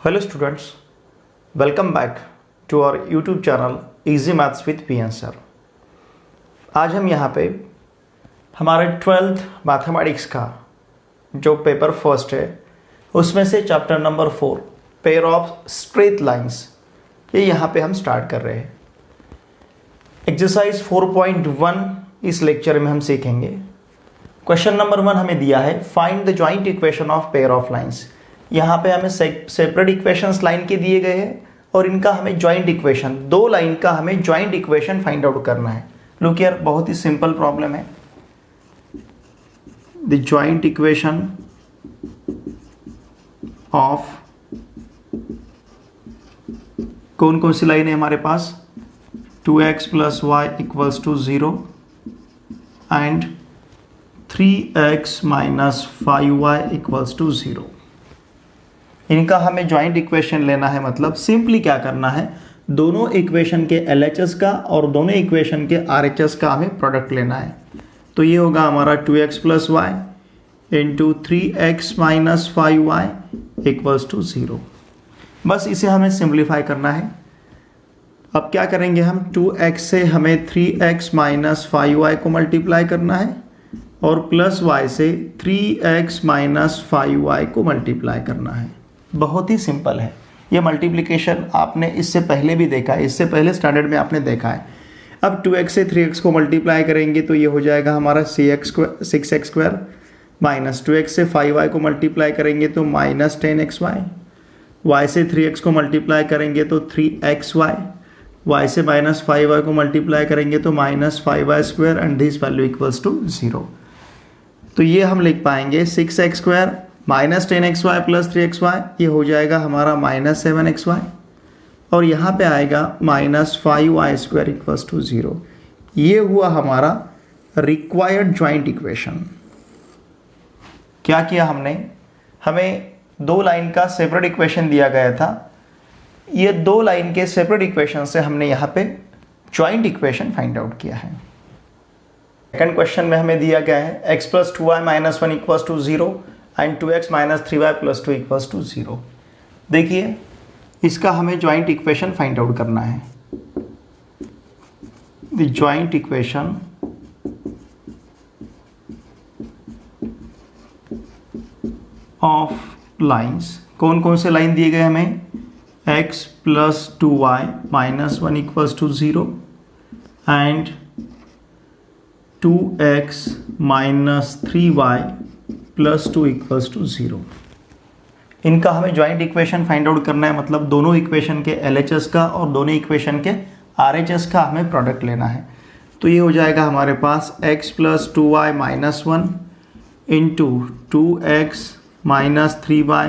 Hello students, welcome back to our YouTube channel Easy Maths with PN Sir। आज हम यहाँ पे हमारे 12th मैथमेटिक्स का जो पेपर फर्स्ट है उसमें से chapter number 4 pair of straight lines ये यहाँ पे हम स्टार्ट कर रहे हैं। एक्सरसाइज 4.1 इस लेक्चर में हम सीखेंगे। क्वेश्चन नंबर 1 हमें दिया है find the joint equation of pair of lines. यहाँ पे हमें सेपरेट इक्वेशंस लाइन के दिए गए हैं और इनका हमें जॉइंट इक्वेशन, दो लाइन का हमें जॉइंट इक्वेशन फाइंड आउट करना है। लुक यार, बहुत ही सिंपल प्रॉब्लम है। द जॉइंट इक्वेशन ऑफ कौन कौन सी लाइन है हमारे पास, 2x + y = 0 and 3x - 5y = 0। इनका हमें जॉइंट इक्वेशन लेना है। मतलब सिंपली क्या करना है, दोनों इक्वेशन के LHS का और दोनों इक्वेशन के RHS का हमें प्रोडक्ट लेना है। तो ये होगा हमारा 2x + y × 3x - 5y = 0। बस इसे हमें सिंप्लीफाई करना है। अब क्या करेंगे हम, 2x से हमें 3x - 5y को मल्टीप्लाई करना है और +y से 3x - 5y को मल्टीप्लाई करना है। बहुत ही सिंपल है। ये मल्टीप्लिकेशन आपने इससे पहले भी देखा है, इससे पहले स्टैंडर्ड में आपने देखा है। अब 2x से 3x को मल्टीप्लाई करेंगे तो ये हो जाएगा हमारा 6x² माइनस 2x से 5y को मल्टीप्लाई करेंगे तो -10xy, y से 3x को मल्टीप्लाई करेंगे तो 3xy, y से -5y को मल्टीप्लाई करेंगे तो -5y² and this value equals to 0। तो ये हम लिख पाएंगे 6x² -10xy + 3xy, ये हो जाएगा हमारा -7xy और यहाँ पे आएगा -5y² = 0। ये हुआ हमारा रिक्वायर्ड जॉइंट इक्वेशन। क्या किया हमने, हमें दो लाइन का सेपरेट इक्वेशन दिया गया था। ये दो लाइन के सेपरेट इक्वेशन से हमने यहाँ पे जॉइंट इक्वेशन फाइंड आउट किया है। सेकंड क्वेश्चन में हमें दिया गया है x + 2y - 1 = 0 and 2x - 3y + 2 = 0। देखिए, इसका हमें जॉइंट इक्वेशन फाइंड आउट करना है। The joint equation of lines, कौन कौन से लाइन दिए गए हमें, x + 2y - 1 = 0 and 2x - 3y + 2 = 0। इनका हमें जॉइंट इक्वेशन फाइंड आउट करना है। मतलब दोनों इक्वेशन के LHS का और दोनों इक्वेशन के RHS का हमें प्रोडक्ट लेना है। तो ये हो जाएगा हमारे पास x + 2y - 1 × 2x - 3y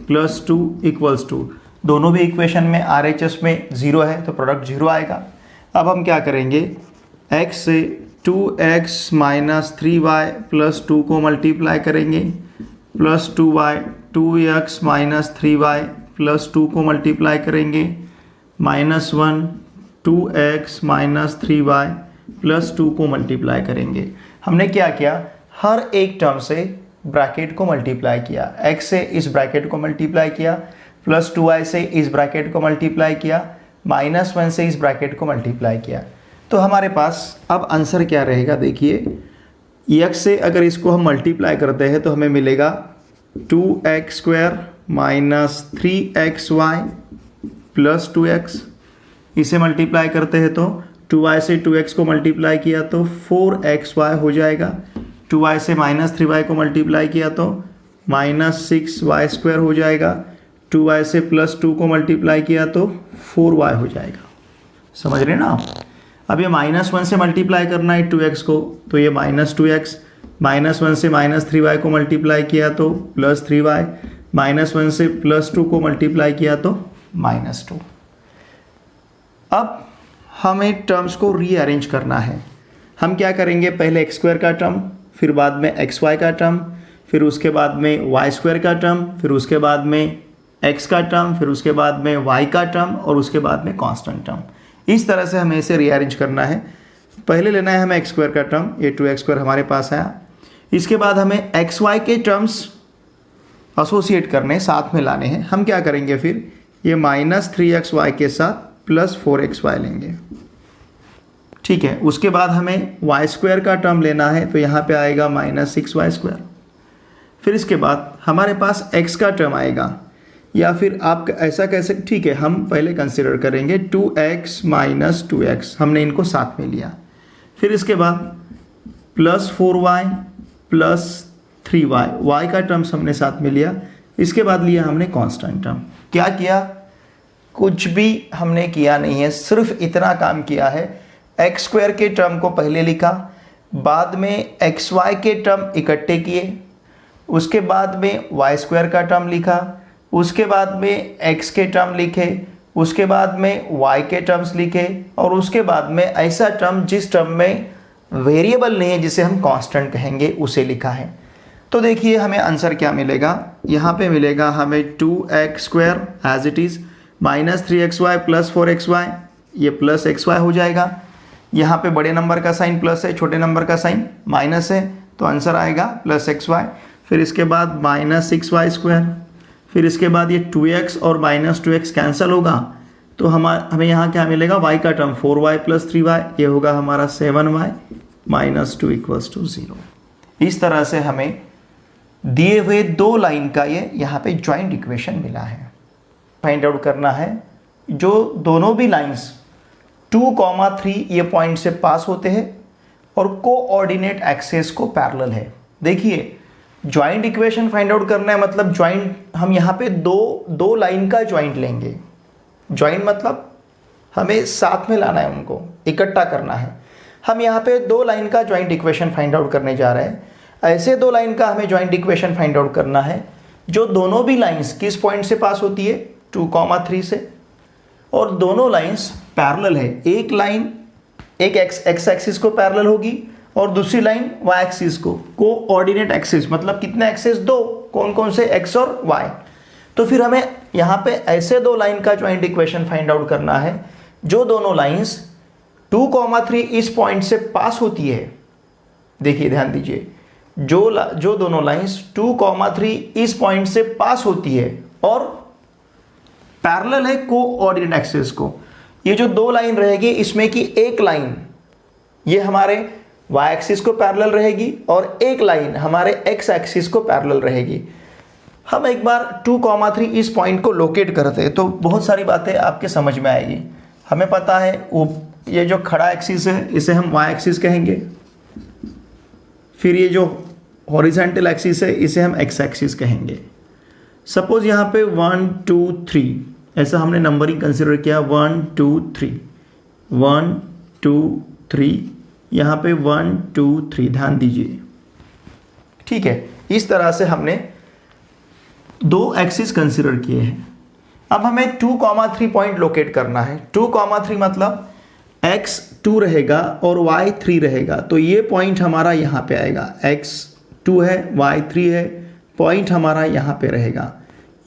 + 2 = 2। दोनों भी इक्वेशन में RHS में 0 है तो प्रोडक्ट 0 आएगा। अब हम क्या करेंगे, x से 2x - 3y + 2 को मल्टीप्लाई करेंगे + 2y, 2x - 3y + 2 को मल्टीप्लाई करेंगे -1, 2x - 3y + 2 को मल्टीप्लाई करेंगे। हमने क्या किया, हर एक टर्म से ब्रैकेट को मल्टीप्लाई किया। x से इस ब्रैकेट को मल्टीप्लाई किया, + 2y से इस ब्रैकेट को मल्टीप्लाई किया, -1 से इस ब्रैकेट को मल्टीप्लाई किया। तो हमारे पास अब आंसर क्या रहेगा, देखिए, x से अगर इसको हम मल्टीप्लाई करते हैं तो हमें मिलेगा 2x² - 3xy + 2x। इसे मल्टीप्लाई करते हैं तो 2y से 2x को मल्टीप्लाई किया तो 4xy हो जाएगा, 2y से -3y को मल्टीप्लाई किया तो -6y² हो जाएगा, 2y से +2 को मल्टीप्लाई किया तो 4y हो जाएगा। समझ रहे हैं ना आप। अब ये -1 से मल्टीप्लाई करना है 2x को, तो ये -2x, -1 से -3y को मल्टीप्लाई किया तो +3y, -1 से +2 को मल्टीप्लाई किया तो -2। अब हमें टर्म्स को रीअरेंज करना है। हम क्या करेंगे, पहले x² का टर्म, फिर बाद में xy का टर्म, फिर उसके बाद में y² का टर्म, फिर उसके बाद में x का टर्म, फिर उसके बाद में y का टर्म और उसके बाद में कांस्टेंट टर्म। इस तरह से हमें इसे रीअरेंज करना है। पहले लेना है हमें x² का टर्म, ये 2x² हमारे पास आया। इसके बाद हमें xy के टर्म्स एसोसिएट करने, साथ में लाने हैं। हम क्या करेंगे फिर, ये -3xy के साथ +4xy लेंगे, ठीक है। उसके बाद हमें y² का टर्म लेना है, तो यहाँ पे आएगा -6y²। फिर इसके बाद हमारे पास x का टर्म आएगा, या फिर आप ऐसा कह सकते, ठीक है, हम पहले कंसिडर करेंगे 2x - 2x, हमने इनको साथ में लिया। फिर इसके बाद +4y + 3y, y का टर्म्स हमने साथ में लिया। इसके बाद लिया हमने कांस्टेंट टर्म। क्या किया, कुछ भी हमने किया नहीं है, सिर्फ इतना काम किया है, x² के टर्म को पहले लिखा, बाद में xy के टर्म इकट्ठे किए, उसके बाद में y² का टर्म लिखा, उसके बाद में x के टर्म लिखे, उसके बाद में y के टर्म्स लिखे, और उसके बाद में ऐसा टर्म जिस टर्म में वेरिएबल नहीं है, जिसे हम कांस्टेंट कहेंगे, उसे लिखा है। तो देखिए हमें आंसर क्या मिलेगा, यहाँ पे मिलेगा हमें 2x² as it is -3xy + 4xy, ये +xy हो जाएगा। यहाँ पे बड़े नंबर का साइन प्लस है, छोटे नंबर का साइन माइनस है, तो आंसर आएगा +xy। फिर इसके बाद -6y², फिर इसके बाद ये 2x और -2x कैंसिल होगा, तो हमें यहाँ क्या मिलेगा, y का टर्म 4y + 3y, ये होगा हमारा 7y - 2 = 0। इस तरह से हमें दिए हुए दो लाइन का ये यहाँ पे जॉइंट इक्वेशन मिला है। फाइंड आउट करना है जो दोनों भी लाइंस 2,3 ये पॉइंट से पास होते हैं और कोऑर्डिनेट एक्सिस को पैरेलल है। देखिए जॉइंट इक्वेशन फाइंड आउट करना है, मतलब जॉइंट हम यहाँ पे दो लाइन का जॉइंट लेंगे। जॉइंट मतलब हमें साथ में लाना है, उनको इकट्ठा करना है। हम यहाँ पे दो लाइन का जॉइंट इक्वेशन फाइंड आउट करने जा रहे हैं। ऐसे दो लाइन का हमें जॉइंट इक्वेशन फाइंड आउट करना है जो दोनों भी लाइंस किस पॉइंट से पास होती है, 2,3 से, और दोनों लाइंस पैरेलल है। एक लाइन एक एक्स एक्सिस को पैरेलल होगी और दूसरी लाइन वाई एक्सिस को। कोऑर्डिनेट एक्सिस मतलब कितने एक्सिस, दो, कौन कौन से, एक्स और वाई। तो फिर हमें यहाँ पे ऐसे दो लाइन का जॉइंट इक्वेशन फाइंड आउट करना है जो दोनों लाइंस 2,3 इस पॉइंट से पास होती है। देखिए ध्यान दीजिए, जो दोनों लाइंस 2,3 इस पॉइंट से पास होती है और पैरेलल है कोऑर्डिनेट एक्सिस को। ये जो दो लाइन रहेगी, इसमें की एक लाइन ये हमारे वाई एक्सिस को पैरेलल रहेगी और एक लाइन हमारे एक्स एक्सिस को पैरेलल रहेगी। हम एक बार 2,3 इस पॉइंट को लोकेट करते हैं तो बहुत सारी बातें आपके समझ में आएगी। हमें पता है वो ये जो खड़ा एक्सिस है इसे हम वाई एक्सिस कहेंगे, फिर ये जो हॉरिजॉन्टल एक्सिस है इसे हम एक्स एक्सिस कहेंगे। सपोज यहाँ पे 1 2 3 ऐसा हमने नंबरिंग कंसिडर किया, 1 2 3 1 2 3, यहाँ पे 1 2 3, ध्यान दीजिए, ठीक है। इस तरह से हमने दो एक्सिस कंसिडर किए हैं। अब हमें 2,3 पॉइंट लोकेट करना है। 2,3 मतलब x 2 रहेगा और y 3 रहेगा, तो ये पॉइंट हमारा यहाँ पे आएगा। x 2 है, y 3 है, पॉइंट हमारा यहाँ पे रहेगा।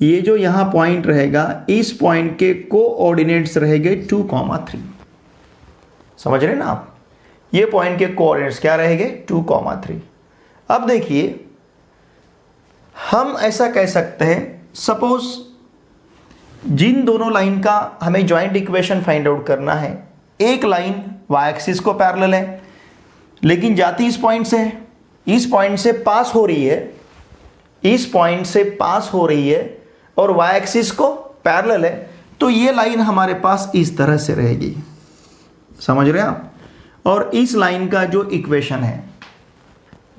ये जो यहाँ पॉइंट रहेगा, इस पॉइंट के कोऑर्डिनेट्स रहेंगे 2,3। समझ रहे ना आप, ये पॉइंट के कोऑर्डिनेट्स क्या रहेंगे, 2,3। अब देखिए हम ऐसा कह सकते हैं, सपोज जिन दोनों लाइन का हमें जॉइंट इक्वेशन फाइंड आउट करना है, एक लाइन वाई एक्सिस को पैरेलल है लेकिन जाती इस पॉइंट से है, इस पॉइंट से पास हो रही है, इस पॉइंट से पास हो रही है और वाई एक्सिस को पैरेलल है, तो ये लाइन हमारे पास इस तरह से रहेगी। समझ रहे हैं आप। और इस लाइन का जो इक्वेशन है,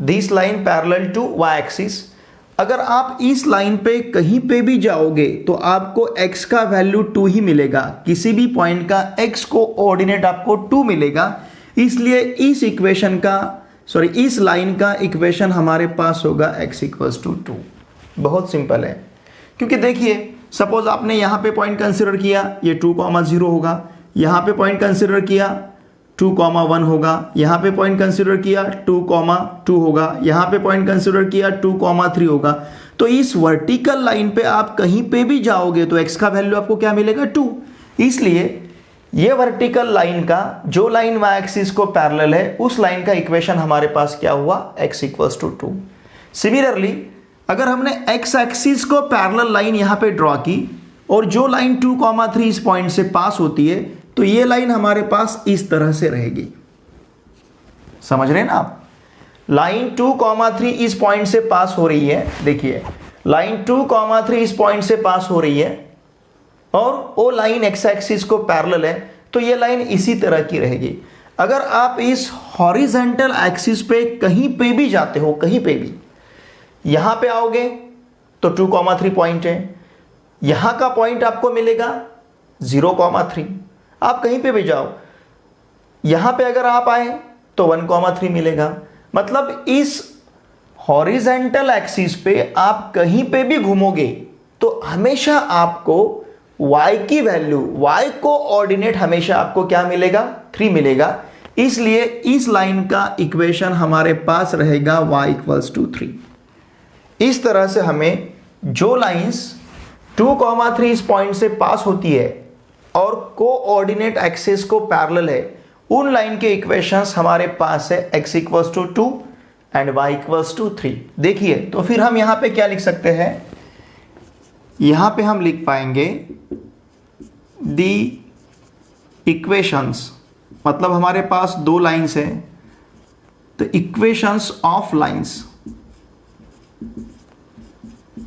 this line parallel to Y axis, अगर आप इस लाइन पे कहीं पे भी जाओगे तो आपको x का वैल्यू 2 ही मिलेगा। किसी भी पॉइंट का x कोऑर्डिनेट आपको 2 मिलेगा। इसलिए इस इक्वेशन का इस लाइन का इक्वेशन हमारे पास होगा x = 2। बहुत सिंपल है, क्योंकि देखिए सपोज आपने यहाँ पे पॉइंट कंसिडर किया, ये 2,0 होगा, यहाँ पे पॉइंट कंसिडर किया 2,1 होगा, यहाँ पे पॉइंट कंसिडर किया 2,2 होगा, यहाँ पे पॉइंट कंसिडर किया 2,3 होगा। तो इस वर्टिकल लाइन पे आप कहीं पे भी जाओगे तो x का वैल्यू आपको क्या मिलेगा, 2। इसलिए ये वर्टिकल लाइन का जो लाइन y एक्सिस को पैरेलल है, उस लाइन का इक्वेशन हमारे पास क्या हुआ, x = 2। सिमिलरली अगर हमने एक्स एक्सिस को पैरेलल लाइन यहां पे ड्रॉ की और जो लाइन 2,3 इस पॉइंट से पास होती है तो ये लाइन हमारे पास इस तरह से रहेगी। समझ रहे हैं ना आप? लाइन 2,3 इस पॉइंट से पास हो रही है, देखिए लाइन 2,3 इस पॉइंट से पास हो रही है और वो लाइन एक्स एक्सिस को पैरेलल है, तो ये लाइन इसी तरह की रहेगी। अगर आप इस हॉरिजेंटल एक्सिस पे कहीं पे भी जाते हो, कहीं पे भी यहां पे आओगे तो 2,3 पॉइंट है, यहां का पॉइंट आपको मिलेगा 0,3। आप कहीं पे भी जाओ, यहां पे अगर आप आए तो 1,3 मिलेगा। मतलब इस हॉरिजेंटल एक्सिस पे आप कहीं पे भी घूमोगे तो हमेशा आपको y की वैल्यू, y को ऑर्डिनेट हमेशा आपको क्या मिलेगा? 3 मिलेगा। इसलिए इस लाइन का इक्वेशन हमारे पास रहेगा y = 3। इस तरह से हमें जो लाइंस 2,3 इस पॉइंट से पास होती है और कोऑर्डिनेट एक्सिस को पैरेलल है, उन लाइन के इक्वेशंस हमारे पास है x = 2 एंड y = 3। देखिए तो फिर हम यहां पे क्या लिख सकते हैं? यहां पे हम लिख पाएंगे दी इक्वेशंस, मतलब हमारे पास दो लाइंस हैं, तो equations of lines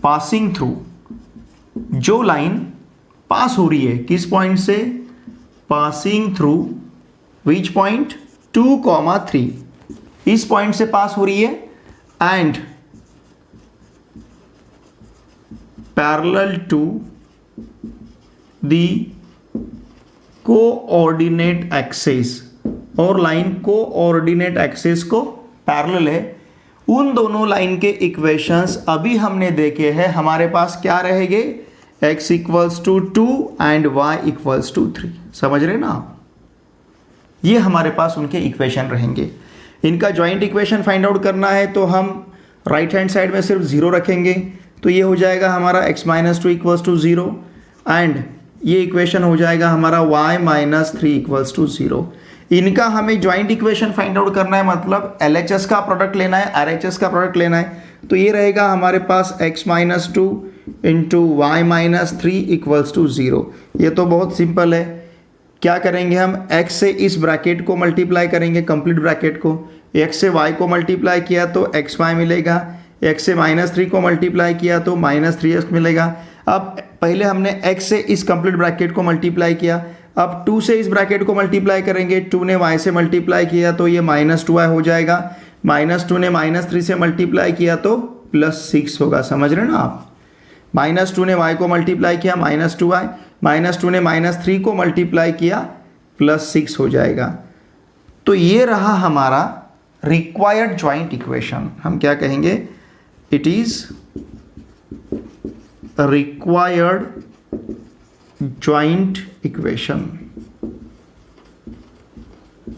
passing through, जो लाइन पास हो रही है किस पॉइंट से? Passing through which point? 2,3 इस पॉइंट से पास हो रही है and parallel to the coordinate axis, और लाइन कोऑर्डिनेट एक्सिस को पैरेलल है। उन दोनों लाइन के इक्वेशंस अभी हमने देखे हैं, हमारे पास क्या रहेंगे? x = 2 and y = 3। समझ रहे ना आप? ये हमारे पास उनके इक्वेशन रहेंगे। इनका जॉइंट इक्वेशन फाइंड आउट करना है तो हम राइट हैंड साइड में सिर्फ 0 रखेंगे, तो ये हो जाएगा हमारा x - 2 = 0 एंड ये इक्वेशन हो जाएगा हमारा y - 3 = 0। इनका हमें जॉइंट इक्वेशन फाइंड आउट करना है, मतलब LHS का प्रोडक्ट लेना है, RHS का प्रोडक्ट लेना है, तो ये रहेगा हमारे पास x - 2 × y - 3 = 0। ये तो बहुत सिंपल है। क्या करेंगे हम? x से इस ब्रैकेट को मल्टीप्लाई करेंगे, कंप्लीट ब्रैकेट को। x से y को मल्टीप्लाई किया तो xy मिलेगा, x से -3 को मल्टीप्लाई किया तो -3x मिलेगा। अब पहले हमने x से इस कंप्लीट ब्रैकेट को मल्टीप्लाई किया, अब 2 से इस ब्रैकेट को मल्टीप्लाई करेंगे, 2 ने y से मल्टीप्लाई किया तो ये -2y हो जाएगा, -2 ने -3 से मल्टीप्लाई किया तो +6 होगा। समझ रहे हैं ना आप? -2 ने y को मल्टीप्लाई किया -2y, -2 ने -3 को मल्टीप्लाई किया +6 हो जाएगा। तो ये रहा हमारा रिक्वायर्ड जॉइंट इक्वेशन। हम क्या कहेंगे? It is required joint equation.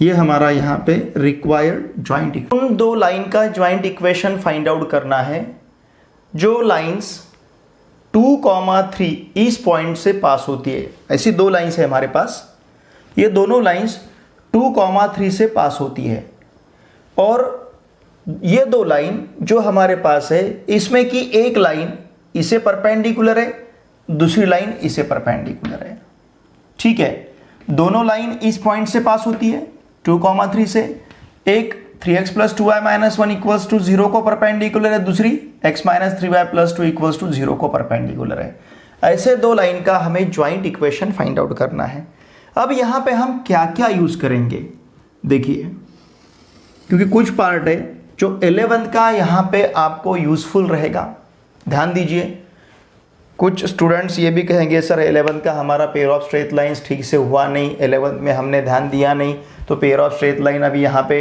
ये हमारा यहाँ पे रिक्वायर्ड जॉइंट इक्वेशन। उन दो लाइन का जॉइंट इक्वेशन फाइंड आउट करना है जो लाइंस 2,3 इस पॉइंट से पास होती है। ऐसी दो लाइंस है हमारे पास, ये दोनों लाइंस 2,3 से पास होती है, और ये दो लाइन जो हमारे पास है इसमें की एक लाइन इसे परपेंडिकुलर है, दूसरी लाइन इसे परपेंडिकुलर है। ठीक है, दोनों लाइन इस पॉइंट से पास होती है 2,3 से। एक 3x + 2y - 1 = 0 को परपेंडिकुलर है, दूसरी x - 3y + 2 = 0 को परपेंडिकुलर है। ऐसे दो लाइन का हमें ज्वाइंट इक्वेशन फाइंड आउट करना है। अब यहाँ पे हम क्या क्या यूज करेंगे देखिए, क्योंकि कुछ पार्ट है जो 11th का यहाँ पे आपको यूजफुल रहेगा, ध्यान दीजिए। कुछ स्टूडेंट्स ये भी कहेंगे सर 11th का हमारा पेयर ऑफ स्ट्रेट लाइंस ठीक से हुआ नहीं, 11th में हमने ध्यान दिया नहीं, तो पेयर ऑफ स्ट्रेट लाइन अभी यहाँ पे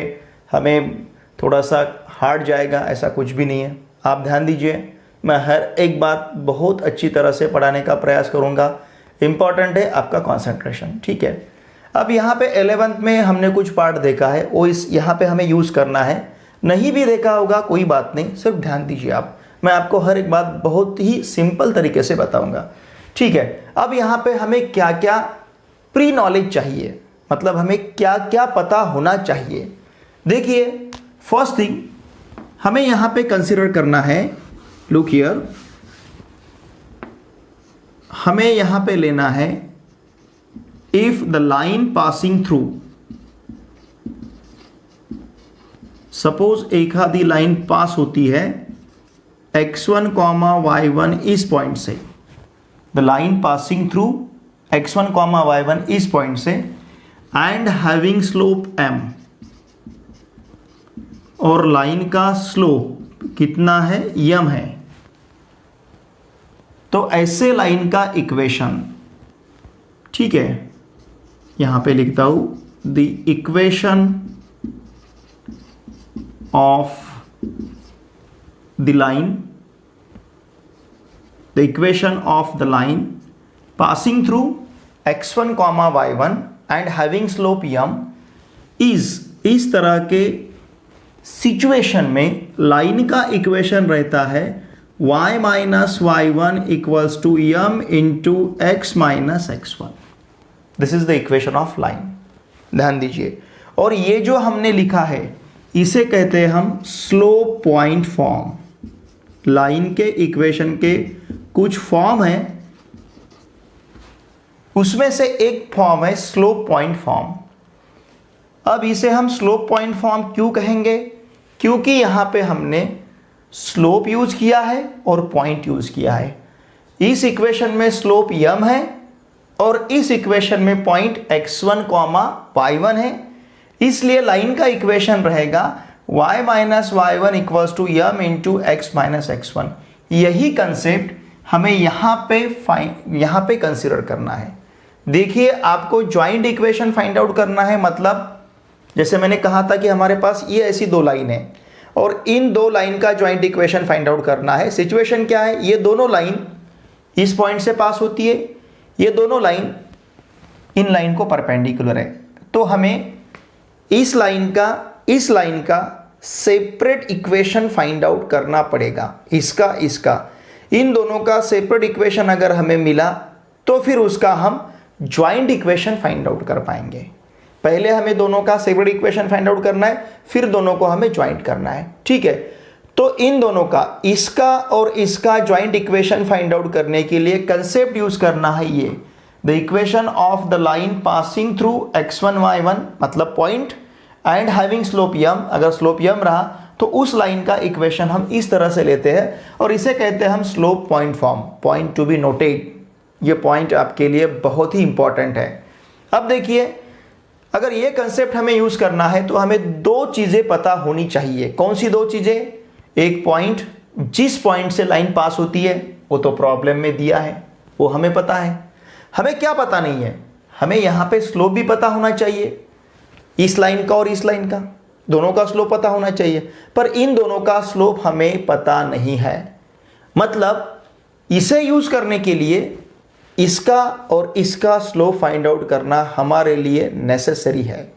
हमें थोड़ा सा हार्ड जाएगा। ऐसा कुछ भी नहीं है, आप ध्यान दीजिए। मैं हर एक बात बहुत अच्छी तरह से पढ़ाने का प्रयास करूँगा। इम्पॉर्टेंट है आपका कॉन्सेंट्रेशन, ठीक है। अब यहाँ पे 11th में हमने कुछ पार्ट देखा है, वो इस यहाँ पे हमें यूज़ करना है। नहीं भी देखा होगा कोई बात नहीं, सिर्फ ध्यान दीजिए आप। मैं आपको हर एक बात बहुत ही सिंपल तरीके से बताऊंगा, ठीक है। अब यहाँ पे हमें क्या क्या प्री नॉलेज चाहिए, मतलब हमें क्या क्या पता होना चाहिए। देखिए, फर्स्ट थिंग हमें यहाँ पे कंसिडर करना है लुक हियर, हमें यहां पे लेना है if the line passing through, suppose एक आधी लाइन पास होती है x1, y1 इस पॉइंट से, the line passing through x1, y1 इस पॉइंट से एंड हैविंग स्लोप m, और लाइन का स्लोप कितना है, m है। तो ऐसे लाइन का इक्वेशन, ठीक है, यहां पे लिखता हूं the equation of the line, the equation of the line passing through x1, y1 and having slope m is, इस तरह के सिचुएशन में लाइन का इक्वेशन रहता है y minus y1 equals to m into x minus x1। This is the equation of line, ध्यान दीजिए। और ये जो हमने लिखा है इसे कहते हैं हम स्लोप पॉइंट फॉर्म। लाइन के इक्वेशन के कुछ फॉर्म है, उसमें से एक फॉर्म है स्लोप पॉइंट फॉर्म। अब इसे हम स्लोप पॉइंट फॉर्म क्यों कहेंगे, क्योंकि यहां पे हमने स्लोप यूज किया है और पॉइंट यूज किया है। इस इक्वेशन में स्लोप m है और इस इक्वेशन में पॉइंट x1, y1 है, इसलिए लाइन का इक्वेशन रहेगा y minus y1 equals to m into x minus x1। यही कंसेप्ट हमें यहां पे कंसिडर करना है। देखिए, आपको ज्वाइंट इक्वेशन फाइंड आउट करना है, मतलब जैसे मैंने कहा था कि हमारे पास ये ऐसी दो लाइन है और इन दो लाइन का ज्वाइंट इक्वेशन फाइंड आउट करना है। सिचुएशन क्या है, ये दोनों लाइन इस पॉइंट से पास होती है, ये दोनों लाइन इन लाइन को परपेंडिकुलर है, तो हमें इस लाइन का सेपरेट इक्वेशन फाइंड आउट करना पड़ेगा। इसका इन दोनों का सेपरेट इक्वेशन अगर हमें मिला तो फिर उसका हम ज्वाइंट इक्वेशन फाइंड आउट कर पाएंगे। पहले हमें दोनों का सेपरेट इक्वेशन फाइंड आउट करना है, फिर दोनों को हमें ज्वाइंट करना है, ठीक है। तो इन दोनों का, इसका और इसका ज्वाइंट इक्वेशन फाइंड आउट करने के लिए कंसेप्ट यूज करना है ये, the equation of the line passing through x1, y1 मतलब point and having slope m। अगर स्लोप m रहा तो उस लाइन का इक्वेशन हम इस तरह से लेते हैं और इसे कहते हैं हम slope point form. Point to be noted, ये पॉइंट आपके लिए बहुत ही इंपॉर्टेंट है। अब देखिए, अगर ये कंसेप्ट हमें यूज करना है तो हमें दो चीजें पता होनी चाहिए। कौन सी दो चीजें, एक पॉइंट, जिस पॉइंट से लाइन पास होती है वो तो प्रॉब्लम में दिया है, वो हमें पता है। हमें क्या पता नहीं है, हमें यहां पे स्लोप भी पता होना चाहिए, इस लाइन का और इस लाइन का, दोनों का स्लोप पता होना चाहिए, पर इन दोनों का स्लोप हमें पता नहीं है। मतलब इसे यूज करने के लिए इसका और इसका स्लोप फाइंड आउट करना हमारे लिए नेसेसरी है,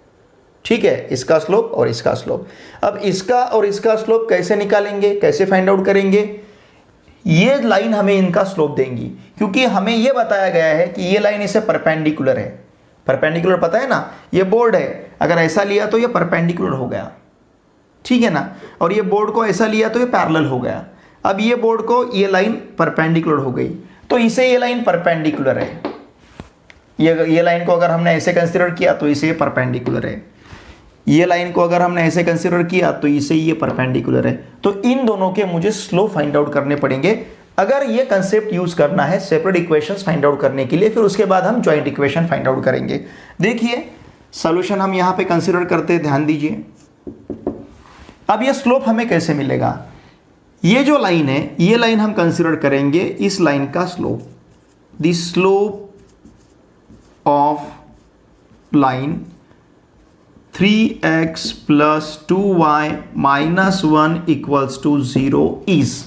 ठीक है, इसका स्लोप और इसका स्लोप। अब इसका और इसका स्लोप कैसे निकालेंगे, कैसे फाइंड आउट करेंगे, ये लाइन हमें इनका स्लोप देंगी, क्योंकि हमें यह बताया गया है कि ये लाइन इसे परपेंडिकुलर है। परपेंडिकुलर पता है ना, ये बोर्ड है, अगर ऐसा लिया तो ये परपेंडिकुलर हो गया, ठीक है ना, और ये बोर्ड को ऐसा लिया तो ये पैरेलल हो गया। अब ये बोर्ड को ये लाइन परपेंडिकुलर हो गई, तो इसे ये लाइन परपेंडिकुलर है। ये लाइन को अगर हमने ऐसे कंसीडर किया तो इसे ये परपेंडिकुलर है, ये लाइन को अगर हमने ऐसे कंसीडर किया तो इसे ये परपेंडिकुलर है। तो इन दोनों के मुझे स्लोप फाइंड आउट करने पड़ेंगे अगर ये कंसेप्ट यूज करना है सेपरेट इक्वेशंस फाइंड आउट करने के लिए। फिर उसके बाद हम ज्वाइंट इक्वेशन फाइंड आउट करेंगे। देखिए, सॉल्यूशन हम यहां पे कंसीडर करते हैं, ध्यान दीजिए। अब ये स्लोप हमें कैसे मिलेगा, ये जो लाइन है, ये लाइन हम कंसीडर करेंगे इस लाइन का slope, the slope of line 3x plus 2y minus 1 equals to 0 is.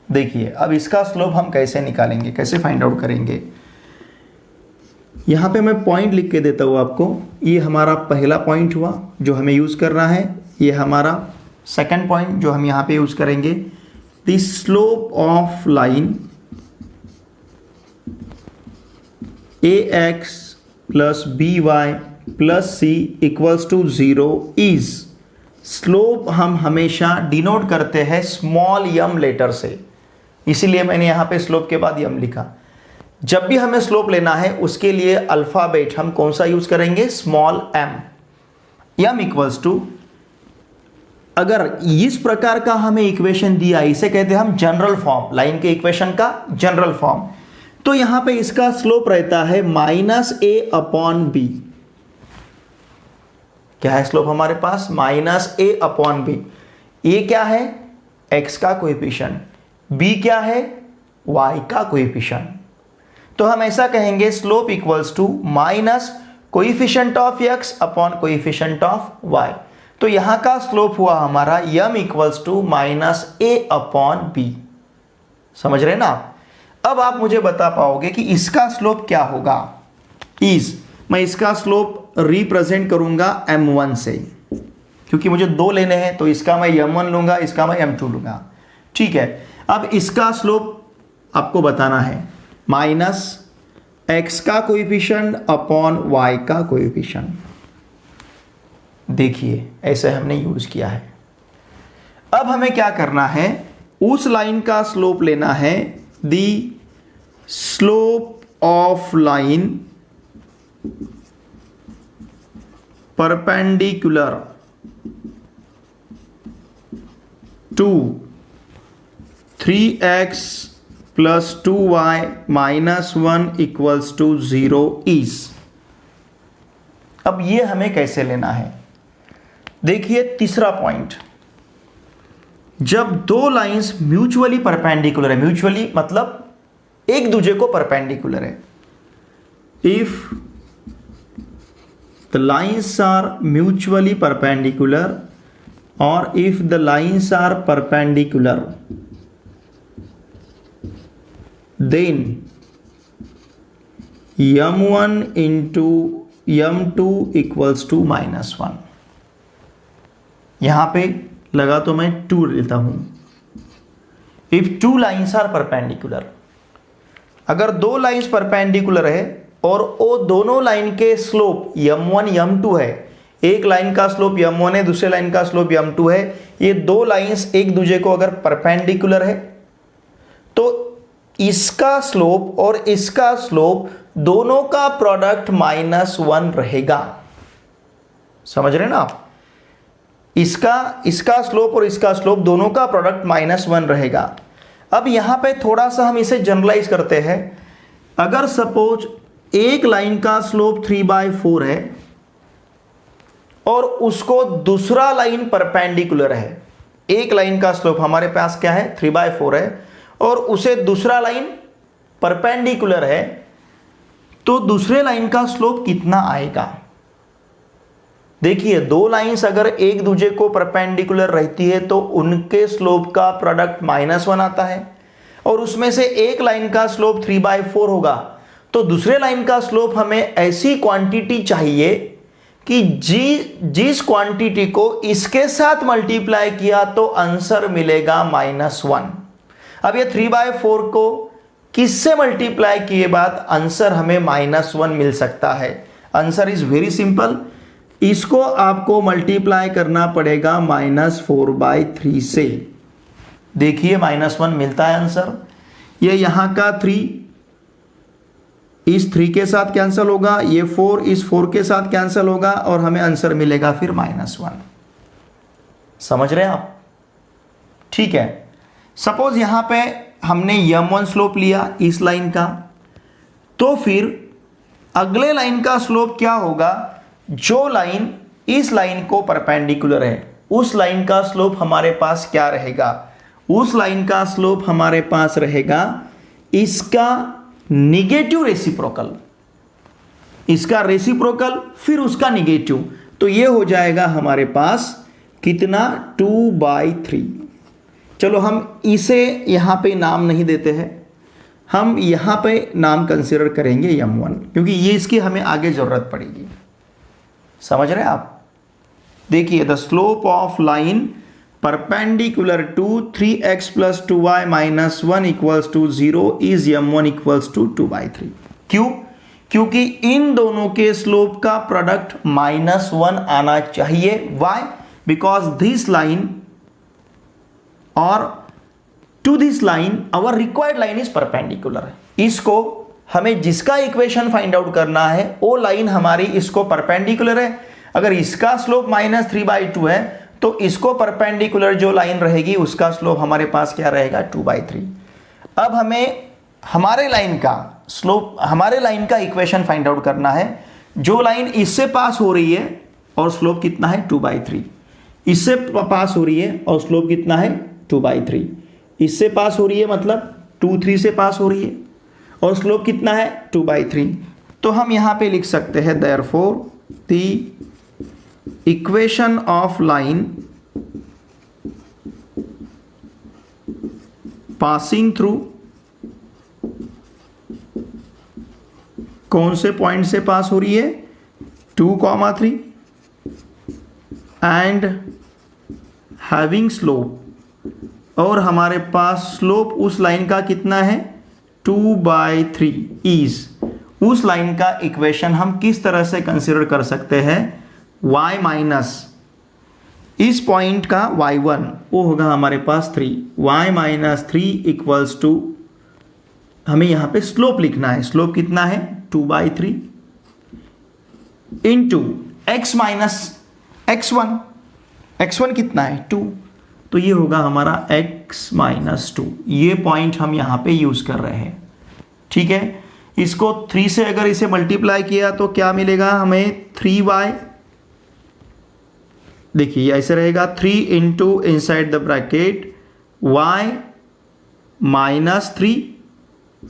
देखिए, अब इसका स्लोप हम कैसे निकालेंगे, कैसे फाइंड आउट करेंगे। यहां पे मैं पॉइंट लिख के देता हूं आपको। ये हमारा पहला पॉइंट हुआ जो हमें यूज करना है, ये हमारा सेकंड पॉइंट जो हम यहां पे यूज करेंगे। The slope of line ax plus by plus c equals to 0 is. Slope हम हमेशा डिनोट करते हैं स्मॉल m लेटर से, इसीलिए मैंने यहां पे स्लोप के बाद m लिखा। जब भी हमें स्लोप लेना है उसके लिए अल्फाबेट हम कौन सा यूज करेंगे, small m। m equals to, अगर इस प्रकार का हमें इक्वेशन दिया, इसे कहते हैं हम जनरल फॉर्म, लाइन के इक्वेशन का जनरल फॉर्म। तो यहां पे इसका स्लोप रहता है -a/b। क्या है स्लोप हमारे पास, -a/b। ए क्या है, x का कोएफिशिएंट, b क्या है, y का कोएफिशिएंट। तो हम ऐसा कहेंगे slope equals to minus coefficient of x upon coefficient of y। तो यहां का स्लोप हुआ हमारा m इक्वल्स टू -a/b। समझ रहे ना आप। अब आप मुझे बता पाओगे कि इसका स्लोप क्या होगा। मैं इसका स्लोप रिप्रेजेंट करूंगा m1 से, क्योंकि मुझे दो लेने हैं, तो इसका मैं m1 लूंगा, इसका मैं m2 लूंगा। ठीक है, अब इसका स्लोप आपको बताना है माइनस x का कोएफिशिएंट अपॉन y का कोएफिशिएंट। देखिए ऐसे हमने यूज किया है। अब हमें क्या करना है, उस लाइन का स्लोप लेना है, the slope of line perpendicular to 3x plus 2y minus 1 equals to 0 is. अब ये हमें कैसे लेना है, देखिए तीसरा पॉइंट, जब दो लाइंस म्यूचुअली परपेंडिकुलर है, म्यूचुअली मतलब एक दूसरे को परपेंडिकुलर है, if the lines are mutually perpendicular और if the lines are perpendicular then m1 into m2 equals to -1। यहां पे लगा तो मैं 2 लेता हूं। If two lines are perpendicular, अगर दो लाइंस परपेंडिकुलर है और वो दोनों लाइन के स्लोप m1 m2 है, एक लाइन का स्लोप m1 है, दूसरे लाइन का स्लोप m2 है, ये दो लाइंस एक दूसरे को अगर परपेंडिकुलर है तो इसका स्लोप और इसका स्लोप दोनों का प्रोडक्ट -1 रहेगा। समझ रहे ना आप, इसका स्लोप और इसका स्लोप दोनों का प्रोडक्ट -1 रहेगा। अब यहां पे थोड़ा सा हम इसे जनरलाइज करते हैं। अगर सपोज एक लाइन का स्लोप 3/4 है और उसको दूसरा लाइन परपेंडिकुलर है, एक लाइन का स्लोप हमारे पास क्या है 3/4 है और उसे दूसरा लाइन परपेंडिकुलर है, तो दूसरे लाइन का स्लोप कितना आएगा। देखिए दो लाइंस अगर एक दूसरे को परपेंडिकुलर रहती है तो उनके स्लोप का प्रोडक्ट -1 आता है, और उसमें से एक लाइन का स्लोप 3/4 होगा, तो दूसरे लाइन का स्लोप हमें ऐसी क्वांटिटी चाहिए कि जिस क्वांटिटी को इसके साथ मल्टीप्लाई किया तो आंसर मिलेगा -1। अब ये 3/4 को किससे मल्टीप्लाई किए बाद आंसर हमें -1 मिल सकता है। आंसर इज वेरी सिंपल, इसको आपको मल्टीप्लाई करना पड़ेगा -4/3 से। देखिए -1 मिलता है आंसर। ये यहां का 3 इस 3 के साथ कैंसिल होगा, ये 4 इस 4 के साथ कैंसिल होगा और हमें आंसर मिलेगा फिर -1। समझ रहे हैं आप, ठीक है। सपोज यहां पे हमने m1 स्लोप लिया इस लाइन का, तो फिर अगले लाइन का स्लोप क्या होगा, जो लाइन इस लाइन को परपेंडिकुलर है उस लाइन का स्लोप हमारे पास क्या रहेगा, उस लाइन का स्लोप हमारे पास रहेगा इसका निगेटिव रेसिप्रोकल, इसका रेसिप्रोकल फिर उसका निगेटिव, तो ये हो जाएगा हमारे पास कितना 2/3। चलो हम इसे यहां पे नाम नहीं देते हैं, हम यहां पे नाम कंसीडर करेंगे m1, क्योंकि ये इसकी हमें आगे जरूरत पड़ेगी। समझ रहे हैं आप। देखिए the slope of line perpendicular to 3x plus 2y minus 1 equals to 0 is m1 equals to 2/3। क्यों, क्योंकि इन दोनों के स्लोप का प्रोडक्ट -1 आना चाहिए। y, बिकॉज दिस लाइन और to this line our required line is perpendicular. इसको हमें जिसका इक्वेशन फाइंड आउट करना है वो लाइन हमारी इसको परपेंडिकुलर है। अगर इसका स्लोप -3/2 है तो इसको परपेंडिकुलर जो लाइन रहेगी उसका स्लोप हमारे पास क्या रहेगा 2/3। अब हमें हमारे लाइन का स्लोप, हमारे लाइन का इक्वेशन फाइंड आउट करना है। जो लाइन इससे पास हो रही है और स्लोप कितना है 2/3, इससे पास हो रही है और स्लोप कितना है 2/3, इससे पास हो रही है मतलब 2-3 से पास हो रही है और स्लोप कितना है 2/3। तो हम यहां पे लिख सकते हैं therefore the equation of line passing through, कौन से पॉइंट से पास हो रही है 2,3 एंड हैविंग स्लोप, और हमारे पास स्लोप उस लाइन का कितना है 2/3 इज, उस लाइन का इक्वेशन हम किस तरह से कंसीडर कर सकते हैं y माइनस इस पॉइंट का y1 वो होगा हमारे पास 3, y-3 इक्वल्स टू, हमें यहां पे स्लोप लिखना है। स्लोप कितना है 2/3 into x minus x1, x1 कितना है 2, तो ये होगा हमारा x-2। ये पॉइंट हम यहां पे यूज कर रहे हैं। ठीक है, इसको 3 से अगर इसे मल्टीप्लाई किया तो क्या मिलेगा हमें 3y, देखिए ऐसे रहेगा 3 into inside the bracket y-3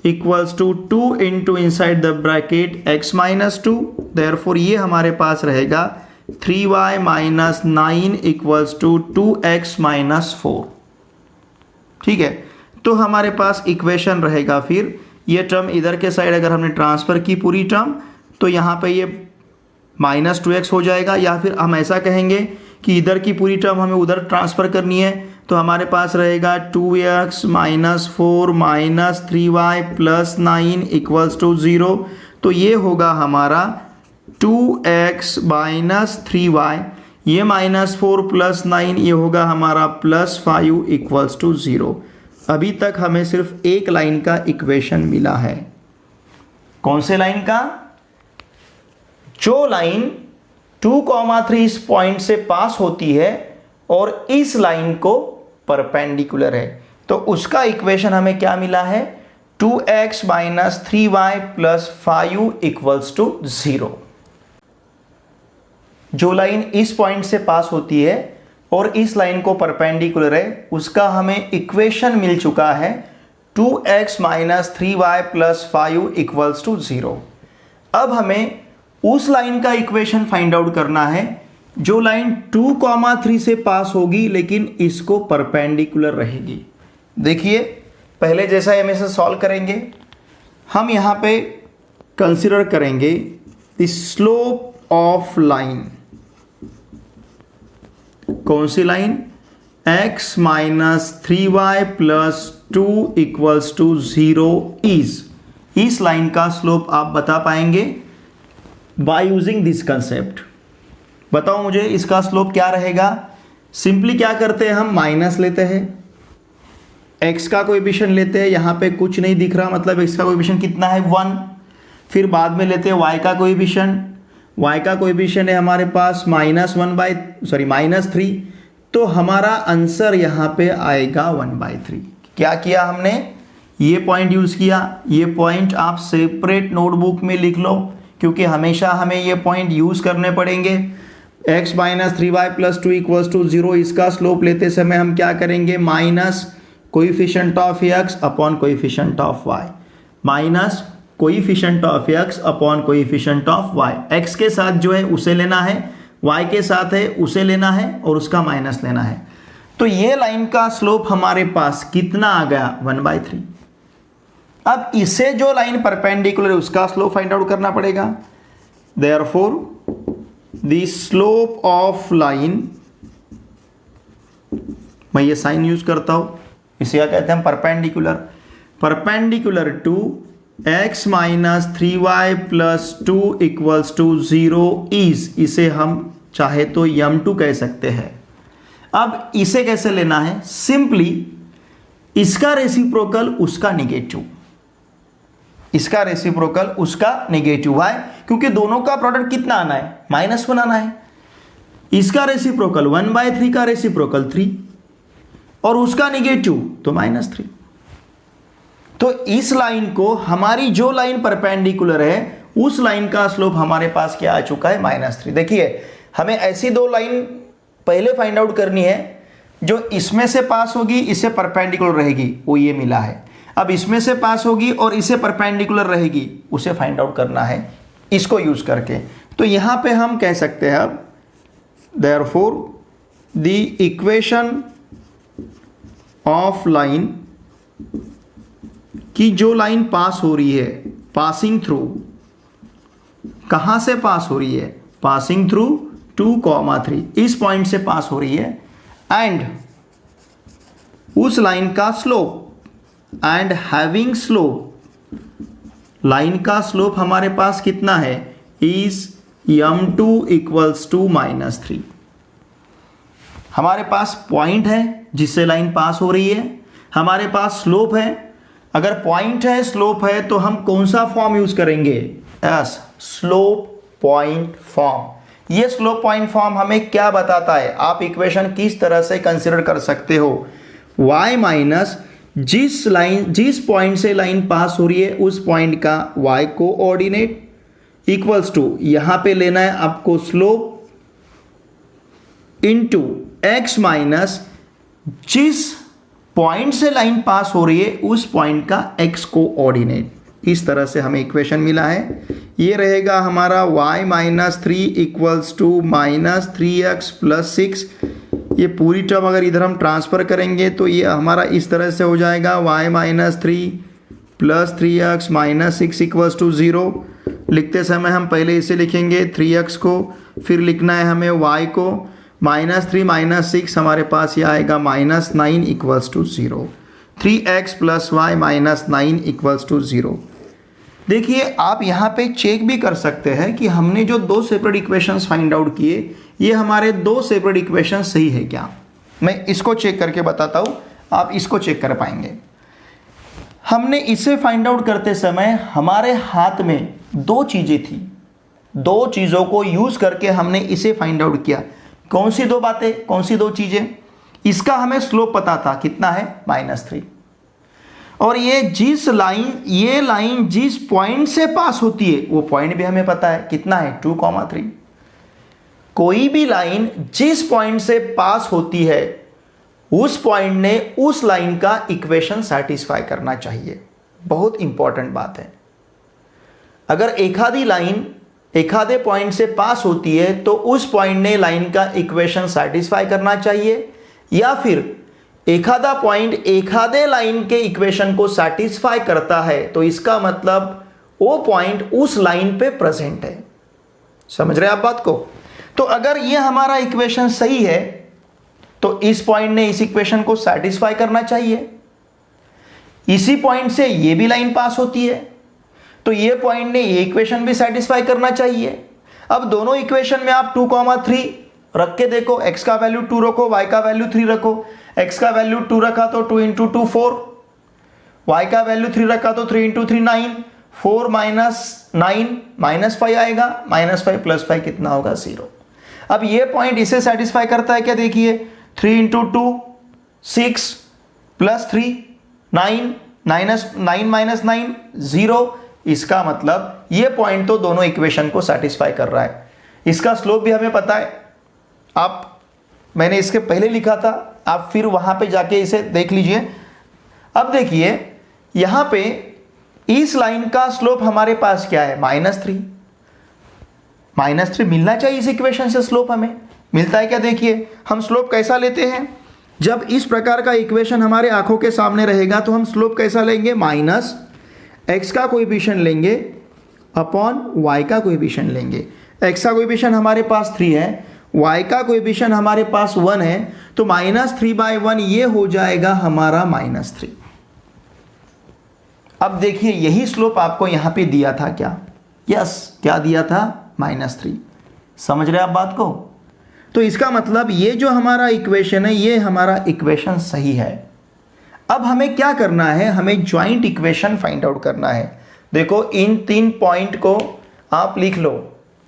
equals to 2 into inside the bracket x-2। Therefore ये हमारे पास रहेगा 3y-9 इक्वल्स टू 2x-4। ठीक है, तो हमारे पास इक्वेशन रहेगा फिर ये टर्म इधर के साइड अगर हमने ट्रांसफर की पूरी टर्म तो यहाँ पे ये -2x हो जाएगा, या फिर हम ऐसा कहेंगे कि इधर की पूरी टर्म हमें उधर ट्रांसफर करनी है तो हमारे पास रहेगा 2x - 4 - 3y + 9 इक्वल्स टू 0। तो ये होगा हमारा 2x - 3y, ये -4 + 9 ये होगा हमारा +5 इक्वल्स टू 0। अभी तक हमें सिर्फ एक लाइन का इक्वेशन मिला है। कौन से लाइन का? जो लाइन 2,3 इस पॉइंट से पास होती है और इस लाइन को परपेंडिकुलर है, तो उसका इक्वेशन हमें क्या मिला है 2x - 3y + 5 इक्वल्स टू 0। जो लाइन इस पॉइंट से पास होती है और इस लाइन को परपेंडिकुलर है उसका हमें इक्वेशन मिल चुका है 2x - 3y + 5 इक्वल्स टू 0। अब हमें उस लाइन का इक्वेशन फाइंड आउट करना है जो लाइन 2,3 से पास होगी लेकिन इसको परपेंडिकुलर रहेगी। देखिए पहले जैसा हम इसे सॉल्व करेंगे, हम यहाँ पे कंसिडर करेंगे द स्लोप ऑफ लाइन। कौन सी line? x - 3y + 2 equals to 0 is, इस लाइन का स्लोप आप बता पाएंगे बाय यूजिंग दिस कंसेप्ट। बताओ मुझे इसका स्लोप क्या रहेगा। सिंपली क्या करते हैं, हम माइनस लेते हैं, x का कोएफिशिएंट लेते हैं, यहाँ पे कुछ नहीं दिख रहा मतलब x का कोएफिशिएंट कितना है 1। फिर बाद में लेते हैं y का कोएफिशिएंट, y का कोएफिशिएंट है हमारे पास -3, तो हमारा आंसर यहाँ पे आएगा 1/3। क्या किया हमने, ये पॉइंट यूज किया। ये पॉइंट आप सेपरेट नोटबुक में लिख लो क्योंकि हमेशा हमें ये पॉइंट यूज करने पड़ेंगे। x - 3y + 2 इक्वल्स टू 0, इसका स्लोप लेते समय हम क्या करेंगे minus coefficient of x upon coefficient of y, minus coefficient of x upon coefficient of y। x के साथ जो है उसे लेना है, y के साथ है उसे लेना है और उसका माइनस लेना है। तो ये लाइन का स्लोप हमारे पास कितना आ गया 1/3। अब इसे जो लाइन परपेंडिकुलर है उसका स्लोप फाइंड आउट करना पड़ेगा। Therefore the slope of line, मैं ये साइन यूज करता हूं, इसे क्या कहते हैं हम perpendicular to x - 3y + 2 equals to 0 is, इसे हम चाहे तो m2 कह सकते हैं। अब इसे कैसे लेना है, सिंपली इसका रेसिप्रोकल उसका निगेटिव, इसका रेसिप्रोकल उसका नेगेटिव है, क्योंकि दोनों का प्रोडक्ट कितना आना है, -1 आना है। इसका रेसिप्रोकल 1/3 का रेसिप्रोकल 3 और उसका निगेटिव तो -3। तो इस लाइन को, हमारी जो लाइन परपेंडिकुलर है उस लाइन का स्लोप हमारे पास क्या आ चुका है, -3। देखिए हमें ऐसी दो लाइन पहले फाइंड आउट करनी है जो इसमें से पास होगी, इससे परपेंडिकुलर रहेगी, वो ये मिला है। अब इसमें से पास होगी और इसे परपेंडिकुलर रहेगी, उसे फाइंड आउट करना है इसको यूज करके। तो यहां पे हम कह सकते हैं अब therefore the equation of line की जो लाइन पास हो रही है, पासिंग थ्रू, कहां से पास हो रही है, पासिंग थ्रू 2,3, इस पॉइंट से पास हो रही है, एंड उस लाइन का slope, and having slope, line का स्लोप हमारे पास कितना है, इज m2 इक्वल्स टू -3। हमारे पास पॉइंट है जिससे लाइन पास हो रही है, हमारे पास स्लोप है। अगर पॉइंट है, स्लोप है, तो हम कौन सा फॉर्म यूज करेंगे, यस, स्लोप पॉइंट फॉर्म। ये स्लोप पॉइंट फॉर्म हमें क्या बताता है, आप इक्वेशन किस तरह से कंसिडर कर सकते हो, y माइनस जिस पॉइंट से लाइन पास हो रही है उस पॉइंट का y कोऑर्डिनेट इक्वल्स टू, यहां पे लेना है आपको स्लोप इनटू x माइनस जिस पॉइंट से लाइन पास हो रही है उस पॉइंट का x कोऑर्डिनेट। इस तरह से हमें इक्वेशन मिला है। ये रहेगा हमारा y minus 3 equals to -3x plus 6। ये पूरी टर्म अगर इधर हम ट्रांसफर करेंगे तो ये हमारा इस तरह से हो जाएगा y minus 3 plus 3x minus 6 equals to 0। लिखते समय हम पहले इसे लिखेंगे 3x को, फिर लिखना है हमें y को, -3 माइनस 6 हमारे पास ये आएगा -9 equals to 0। 3x plus y minus 9 equals to 0। देखिए आप यहाँ पे चेक भी कर सकते हैं कि हमने जो दो सेपरेट इक्वेशंस फाइंड आउट किए, ये हमारे दो सेपरेट इक्वेशन सही है क्या। मैं इसको चेक करके बताता हूँ, आप इसको चेक कर पाएंगे। हमने इसे फाइंड आउट करते समय हमारे हाथ में दो चीज़ें थी, दो चीज़ों को यूज़ करके हमने इसे फाइंड आउट किया। कौन सी दो बातें, कौन सी दो चीज़ें, इसका हमें स्लोप पता था कितना है, -3, और ये लाइन जिस पॉइंट से पास होती है वो पॉइंट भी हमें पता है कितना है, 2,3। कोई भी लाइन जिस पॉइंट से पास होती है उस पॉइंट ने उस लाइन का इक्वेशन सैटिस्फाई करना चाहिए। बहुत इंपॉर्टेंट बात है। अगर एखादी लाइन एखादे पॉइंट से पास होती है तो उस पॉइंट ने लाइन का इक्वेशन सैटिस्फाई करना चाहिए, या फिर एखादा पॉइंट एखादे लाइन के इक्वेशन को सैटिस्फाई करता है तो इसका मतलब वो पॉइंट उस लाइन पे प्रेजेंट है। समझ रहे आप बात को। तो अगर ये हमारा इक्वेशन सही है तो इस पॉइंट ने इस इक्वेशन को सैटिस्फाई करना चाहिए। इसी पॉइंट से ये भी लाइन पास होती है तो ये पॉइंट ने ये इक्वेशन भी सैटिस्फाई करना चाहिए। अब दोनों इक्वेशन में आप 2,3 रख के देखो, x का वैल्यू 2 रखो, y का वैल्यू 3 रखो। x का वैल्यू 2 रखा तो 2 × 2 4, y का वैल्यू 3 रखा तो 3 × 3 9, 4 - 9 -5 आएगा, -5 + 5 कितना होगा, 0। अब ये पॉइंट इसे सेटिस्फाई करता है क्या, देखिए 3 × 2 6 + 3 9 9 - 9 0। इसका मतलब ये पॉइंट तो दोनों इक्वेशन को सेटिस्फाई कर रहा है। इसका स्लोप भी हमें पता है, मैंने इसके पहले लिखा था, आप फिर वहां पे जाके इसे देख लीजिए। अब देखिए यहां पे इस लाइन का स्लोप हमारे पास क्या है, -3। -3 मिलना चाहिए इस इक्वेशन से, स्लोप हमें मिलता है क्या। देखिए हम स्लोप कैसा लेते हैं, जब इस प्रकार का इक्वेशन हमारे आंखों के सामने रहेगा तो हम स्लोप कैसा लेंगे, -x का कोएफिशिएंट लेंगे अपॉन y का कोएफिशिएंट लेंगे। x का कोएफिशिएंट हमारे पास 3 है, y का कोएफिशिएंट हमारे पास 1 है, तो -3/1 ये हो जाएगा हमारा -3। अब देखिए यही स्लोप आपको यहां पे दिया था क्या, यस क्या दिया था, -3। समझ रहे आप बात को। तो इसका मतलब ये जो हमारा इक्वेशन है ये हमारा इक्वेशन सही है। अब हमें क्या करना है, हमें ज्वाइंट इक्वेशन फाइंड आउट करना है। देखो इन 3 पॉइंट को आप लिख लो,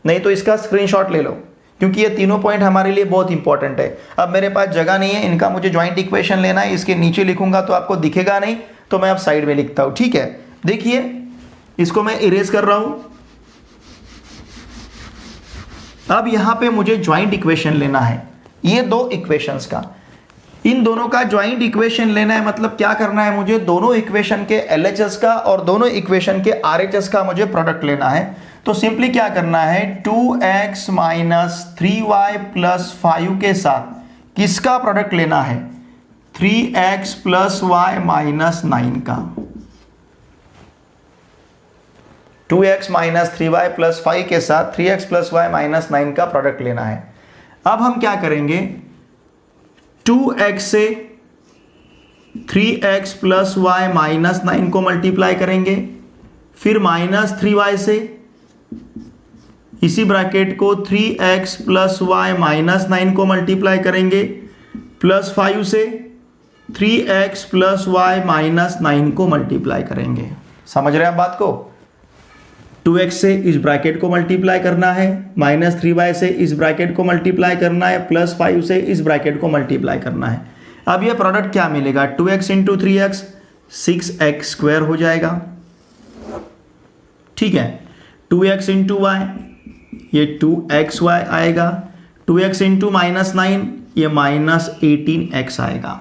नहीं तो इसका स्क्रीनशॉट ले लो, क्योंकि ये तीनों पॉइंट हमारे लिए बहुत इंपॉर्टेंट है। अब मेरे पास जगह नहीं है, इनका मुझे ज्वाइंट इक्वेशन लेना है, इसके नीचे लिखूंगा तो आपको दिखेगा नहीं, तो मैं अब साइड में लिखता हूं। ठीक है, देखिए इसको मैं इरेज कर रहा हूं। अब यहां पे मुझे ज्वाइंट इक्वेशन लेना है, ये दो इक्वेशंस का, इन दोनों का ज्वाइंट इक्वेशन लेना है। मतलब क्या करना है, मुझे दोनों इक्वेशन के LHS का और दोनों इक्वेशन के RHS का मुझे प्रोडक्ट लेना है। तो सिंपली क्या करना है, 2x माइनस 3y प्लस 5 के साथ किसका प्रोडक्ट लेना है, 3x प्लस y माइनस 9 का। 2x माइनस 3y प्लस 5 के साथ 3x प्लस y माइनस 9 का प्रोडक्ट लेना है। अब हम क्या करेंगे, 2x से 3x प्लस y माइनस 9 को मल्टीप्लाई करेंगे, फिर माइनस 3y से इसी ब्रैकेट को 3x प्लस y माइनस 9 को मल्टीप्लाई करेंगे, प्लस 5 से 3x प्लस y माइनस 9 को मल्टीप्लाई करेंगे। समझ रहे हैं आप बात को, 2x से इस ब्रैकेट को मल्टीप्लाई करना है, माइनस 3y से इस ब्रैकेट को मल्टीप्लाई करना है, प्लस 5 से इस ब्रैकेट को मल्टीप्लाई करना है। अब ये प्रोडक्ट क्या मिलेगा, 2x into 3x 6x square हो जाएगा। ठीक है, 2x इंटू वाई ये 2xy आएगा, 2x इंटू माइनस 9 ये माइनस 18x आएगा।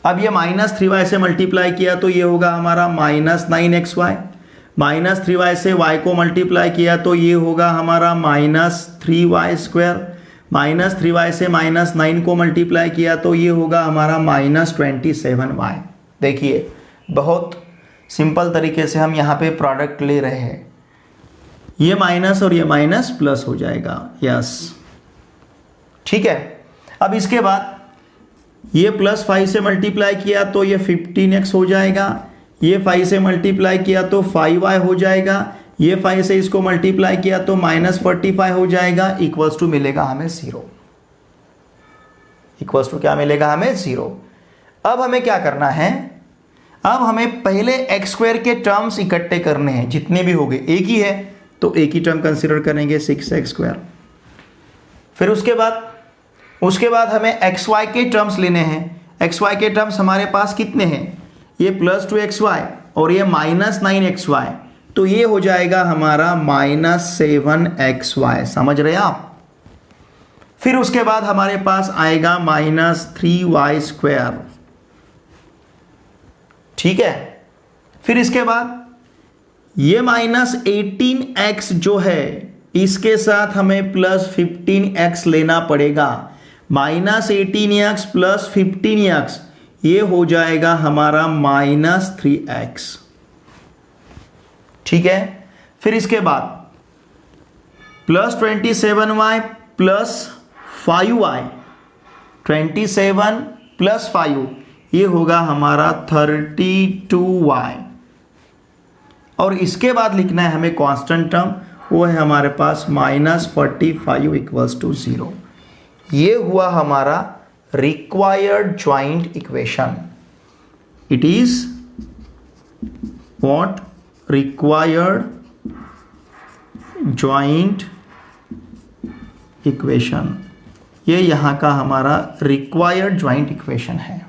अब ये माइनस 3y से मल्टीप्लाई किया तो ये होगा हमारा माइनस 9xy, माइनस 3y से y को मल्टीप्लाई किया तो ये होगा हमारा minus 3y square, minus 3y से माइनस 9 को मल्टीप्लाई किया तो ये होगा हमारा माइनस 27y। देखिए बहुत सिंपल तरीके से हम यहाँ पे प्रोडक्ट ले रहे हैं, ये माइनस और ये माइनस प्लस हो जाएगा। यस, ठीक है। अब इसके बाद ये प्लस 5 से मल्टीप्लाई किया तो ये 15x हो जाएगा, ये 5 से मल्टीप्लाई किया तो 5y हो जाएगा, ये 5 से इसको मल्टीप्लाई किया तो माइनस 45 हो जाएगा, इक्वल्स टू मिलेगा हमें 0। इक्वल्स टू क्या मिलेगा हमें 0। अब हमें क्या करना है, अब हमें पहले एक्स स्क्वायर के टर्म्स इकट्ठे करने हैं, जितने भी हो गए, एक ही है तो एक ही टर्म कंसीडर करेंगे 6x स्क्वायर। फिर उसके बाद हमें xy के टर्म्स लेने हैं। xy के टर्म्स हमारे पास कितने हैं, ये प्लस 2xy और ये माइनस 9xy, तो ये हो जाएगा हमारा माइनस 7xy। समझ रहे हैं आप। फिर उसके बाद हमारे पास आएगा माइनस 3y स्क्वायर। ठीक है, फिर इसके बाद ये माइनस 18x जो है इसके साथ हमें प्लस 15x लेना पड़ेगा। माइनस 18x प्लस 15x ये हो जाएगा हमारा माइनस 3x। ठीक है, फिर इसके बाद plus 27y plus 5y, 27 plus 5 ये होगा हमारा 32y। और इसके बाद लिखना है हमें कांस्टेंट टर्म, वो है हमारे पास माइनस 45 इक्वल्स टू 0। ये हुआ हमारा required joint equation. It is what, required joint equation. ये यहाँ का हमारा रिक्वायर्ड ज्वाइंट इक्वेशन है।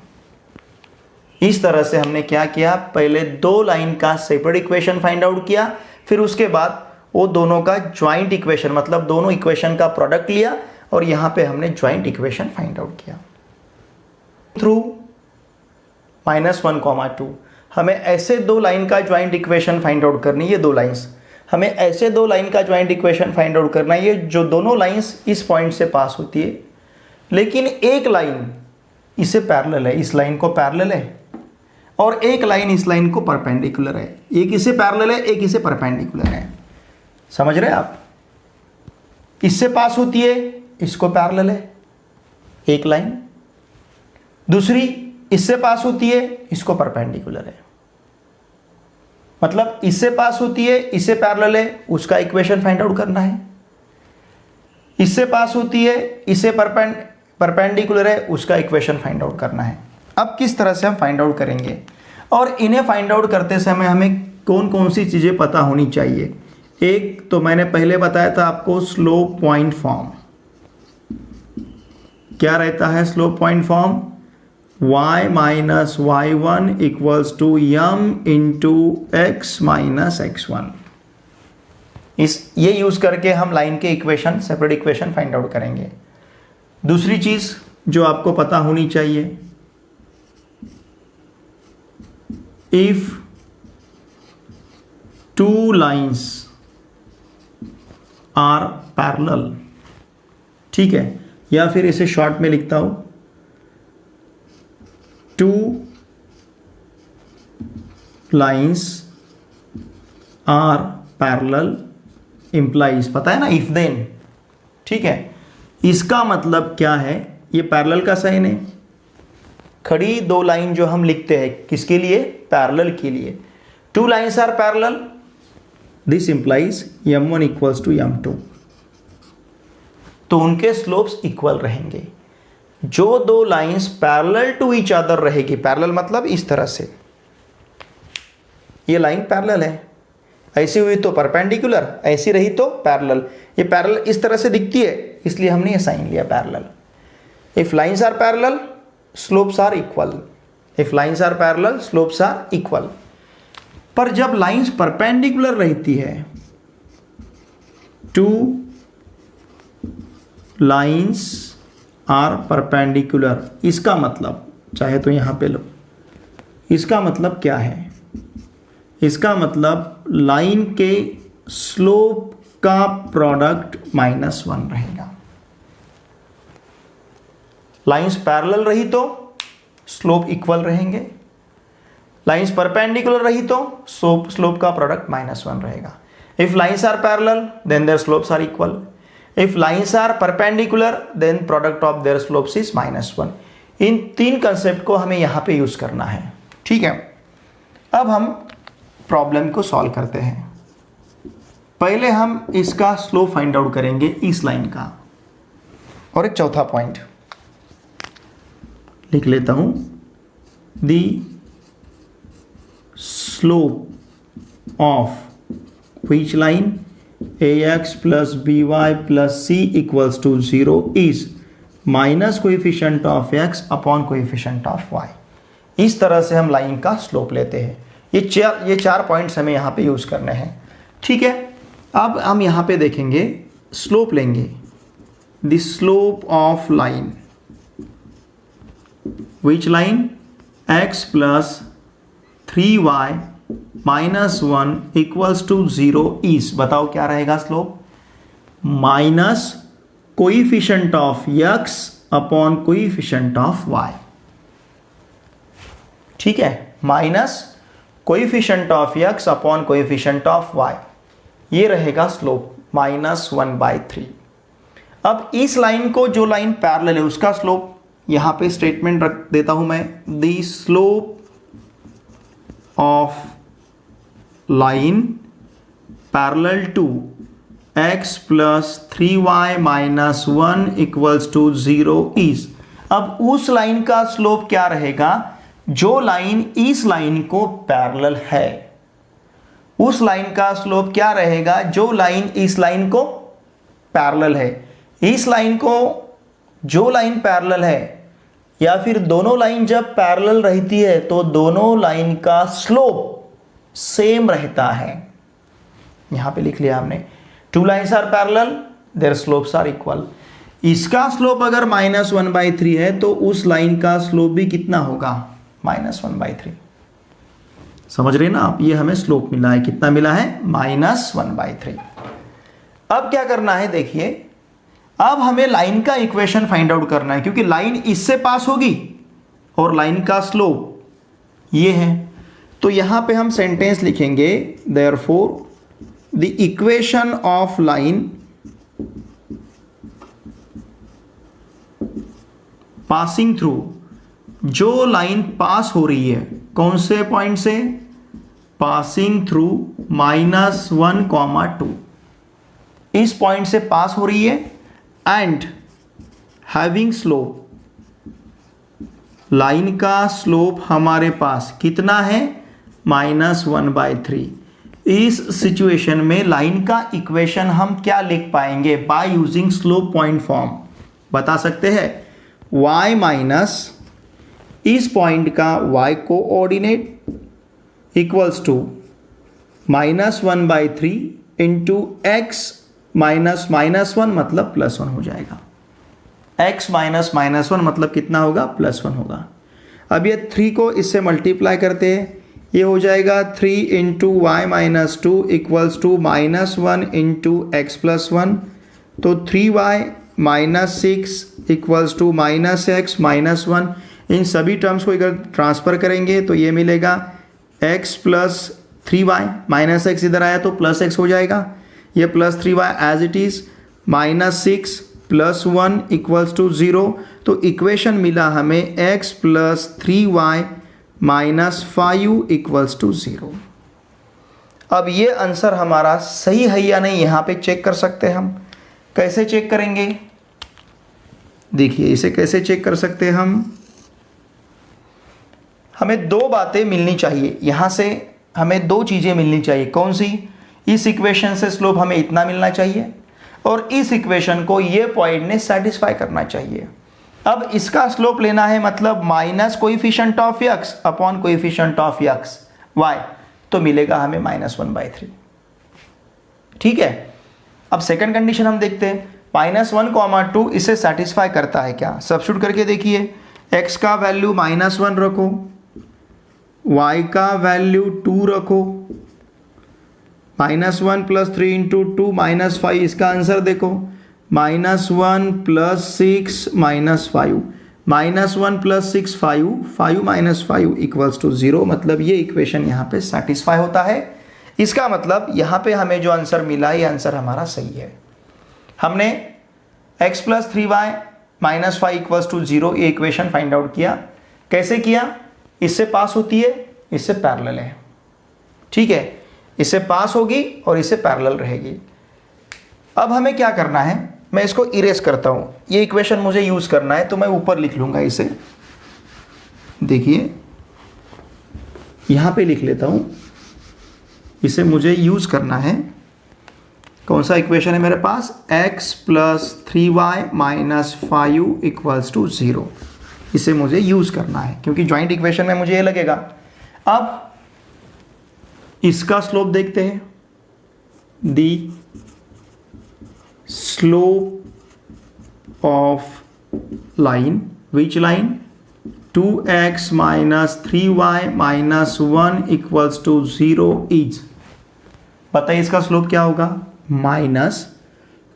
इस तरह से हमने क्या किया, पहले दो लाइन का सेपरेट इक्वेशन फाइंड आउट किया, फिर उसके बाद वो दोनों का ज्वाइंट इक्वेशन मतलब दोनों इक्वेशन का प्रोडक्ट लिया और यहां पे हमने ज्वाइंट इक्वेशन फाइंड आउट किया। थ्रू -1, 2 हमें ऐसे दो लाइन का ज्वाइंट इक्वेशन फाइंड आउट करनी है। ये दो लाइंस हमें ऐसे दो लाइन का ज्वाइंट इक्वेशन फाइंड आउट करना है, ये जो दोनों लाइंस इस पॉइंट से पास होती है, लेकिन एक लाइन इसे पैरेलल है, इस लाइन को पैरेलल है, और एक लाइन इस लाइन को परपेंडिकुलर है। एक इसे पैरेलल है, एक इसे परपेंडिकुलर है। समझ रहे हैं आप। इससे पास होती है, इसको पैरेलल है एक लाइन, दूसरी इससे पास होती है, इसको परपेंडिकुलर है। मतलब इससे पास होती है, इससे पैरेलल है, उसका इक्वेशन फाइंड आउट करना है। इससे पास होती है, इससे परपेंडिकुलर है, उसका इक्वेशन फाइंड आउट करना है। अब किस तरह से हम फाइंड आउट करेंगे, और इन्हें फाइंड आउट करते समय हमें कौन कौन सी चीज़ें पता होनी चाहिए। एक तो मैंने पहले बताया था आपको, स्लोप पॉइंट फॉर्म। क्या रहता है slope point form? y minus y1 equals to m into x minus x1। ये यूज करके हम लाइन के equation, separate equation find out करेंगे। दूसरी चीज जो आपको पता होनी चाहिए, if two lines are parallel, ठीक है, या फिर इसे शॉर्ट में लिखता हूं, two lines are parallel implies, पता है ना, इफ देन, ठीक है। इसका मतलब क्या है, ये पैरेलल का साइन है। खड़ी दो लाइन जो हम लिखते हैं किसके लिए? पैरेलल के लिए। Two lines are parallel, this implies m1 equals to m2, तो उनके स्लोप्स इक्वल रहेंगे। जो दो lines parallel to each other रहेगी, पैरेलल मतलब इस तरह से, ये लाइन पैरेलल है, ऐसी हुई तो परपेंडिकुलर, ऐसी रही तो पैरेलल। ये पैरेलल इस तरह से दिखती है, इसलिए हमने ये साइन लिया parallel. If lines are parallel slopes are equal, if lines are parallel slopes are equal. पर जब लाइंस परपेंडिकुलर रहती है, टू लाइंस आर परपेंडिकुलर, इसका मतलब, चाहे तो यहां पे लो, इसका मतलब क्या है? इसका मतलब लाइन के स्लोप का प्रोडक्ट -1 रहेगा। लाइंस पैरेलल रही तो स्लोप इक्वल रहेंगे, लाइंस परपेंडिकुलर रही तो स्लोप का प्रोडक्ट -1 रहेगा। If lines are parallel then their slopes are equal, if lines are perpendicular then product of their slopes is -1। इन तीन कंसेप्ट को हमें यहां पे यूज करना है, ठीक है। अब हम प्रॉब्लम को सॉल्व करते हैं। पहले हम इसका स्लोप फाइंड आउट करेंगे, इस लाइन का, और एक चौथा पॉइंट लिख लेता हूं, the slope of which line ax plus by plus c equals to 0 is minus coefficient of x upon coefficient of y। इस तरह से हम लाइन का स्लोप लेते हैं। ये चार पॉइंट्स हमें यहाँ पे यूज करने हैं, ठीक है। अब हम यहाँ पे देखेंगे, स्लोप लेंगे, the slope of line which line x plus 3y minus 1 equals to 0 is, बताओ क्या रहेगा slope? Minus coefficient of x upon coefficient of y, ठीक है, minus coefficient of x upon coefficient of y, ये रहेगा slope -1/3। अब इस line को, जो लाइन पैरेलल है, उसका स्लोप यहां पे स्टेटमेंट रख देता हूं मैं, the slope of line parallel to x plus 3y minus 1 equals to 0 is. अब उस लाइन का स्लोप क्या रहेगा जो लाइन इस लाइन को पैरेलल है, उस लाइन का स्लोप क्या रहेगा जो लाइन इस लाइन को पैरेलल है। इस लाइन को, जो लाइन पैरेलल है, या फिर दोनों लाइन जब पैरेलल रहती है तो दोनों लाइन का स्लोप सेम रहता है। यहां पे लिख लिया हमने, two lines are parallel their slopes are equal. इसका स्लोप अगर -1/3 है तो उस लाइन का स्लोप भी कितना होगा? -1/3। समझ रहे ना आप? ये हमें स्लोप मिला है, कितना मिला है? -1/3। अब क्या करना है, देखिए, अब हमें लाइन का इक्वेशन फाइंड आउट करना है, क्योंकि लाइन इससे पास होगी और लाइन का स्लोप ये है। तो यहां पे हम सेंटेंस लिखेंगे, therefore the equation of line passing through, जो लाइन पास हो रही है, कौन से पॉइंट से? पासिंग थ्रू -1, 2, इस पॉइंट से पास हो रही है, एंड हैविंग स्लोप, लाइन का स्लोप हमारे पास कितना है, -1/3। इस सिचुएशन में लाइन का इक्वेशन हम क्या लिख पाएंगे, by using slope point form बता सकते हैं, y माइनस इस पॉइंट का y coordinate equals to -1/3 into x minus -1 मतलब +1 हो जाएगा। x माइनस -1 मतलब कितना होगा, +1 होगा। अब ये 3 को इससे मल्टीप्लाई करते हैं, ये हो जाएगा 3 into Y minus 2 equals to -1 into X plus 1, तो 3y minus 6 equals to -x minus 1। इन सभी टर्म्स को अगर ट्रांसफर करेंगे तो ये मिलेगा x plus 3y, minus x इधर आया तो प्लस x हो जाएगा, ये plus 3y as it is, -6 plus 1 equals to 0। तो इक्वेशन मिला हमें x plus 3y minus 5 equals to 0। अब ये आंसर हमारा सही है या नहीं यहाँ पे चेक कर सकते हैं हम। कैसे चेक करेंगे, देखिए इसे कैसे चेक कर सकते हैं हम। हमें दो बातें मिलनी चाहिए, यहाँ से हमें दो चीज़ें मिलनी चाहिए। कौन सी, इस इक्वेशन से स्लोप हमें इतना मिलना चाहिए और इस इक्वेशन को ये पॉइंट ने सेटिस्फाई करना चाहिए। अब इसका स्लोप लेना है, मतलब minus coefficient of x upon coefficient of x y, तो मिलेगा हमें -1/3। ठीक है, अब सेकंड कंडीशन हम देखते हैं, -1, 2 इसे सेटिस्फाई करता है क्या। सब्स्टिट्यूट करके देखिए, x का वैल्यू -1 रखो, y का वैल्यू 2 रखो, -1 + 3 × 2 -5, इसका आंसर देखो, -1 + 6 -5, -1 + 6 5, 5 - 5 इक्वल्स टू 0। मतलब ये इक्वेशन यहाँ पे सेटिस्फाई होता है। इसका मतलब यहाँ पे हमें जो आंसर मिला, ये आंसर हमारा सही है। हमने x + 3y - 5 इक्वल्स टू 0 ये इक्वेशन फाइंड आउट किया। कैसे किया, इससे पास होती है, इससे पैरेलल है। ठीक है, इससे पास होगी और इससे पैरेलल रहेगी। अब हमें क्या करना है, मैं इसको इरेज करता हूं, ये इक्वेशन मुझे यूज करना है तो मैं ऊपर लिख लूंगा इसे। देखिए यहां पे लिख लेता हूं, इसे मुझे यूज करना है। कौन सा इक्वेशन है मेरे पास, x + 3y - 5 इक्वल्स टू 0। इसे मुझे यूज करना है क्योंकि ज्वाइंट इक्वेशन में मुझे ये लगेगा। अब इसका स्लोप देखते हैं, the slope of line, which line, 2x - 3y - 1 equals to 0 is, बताइए इसका स्लोप क्या होगा, minus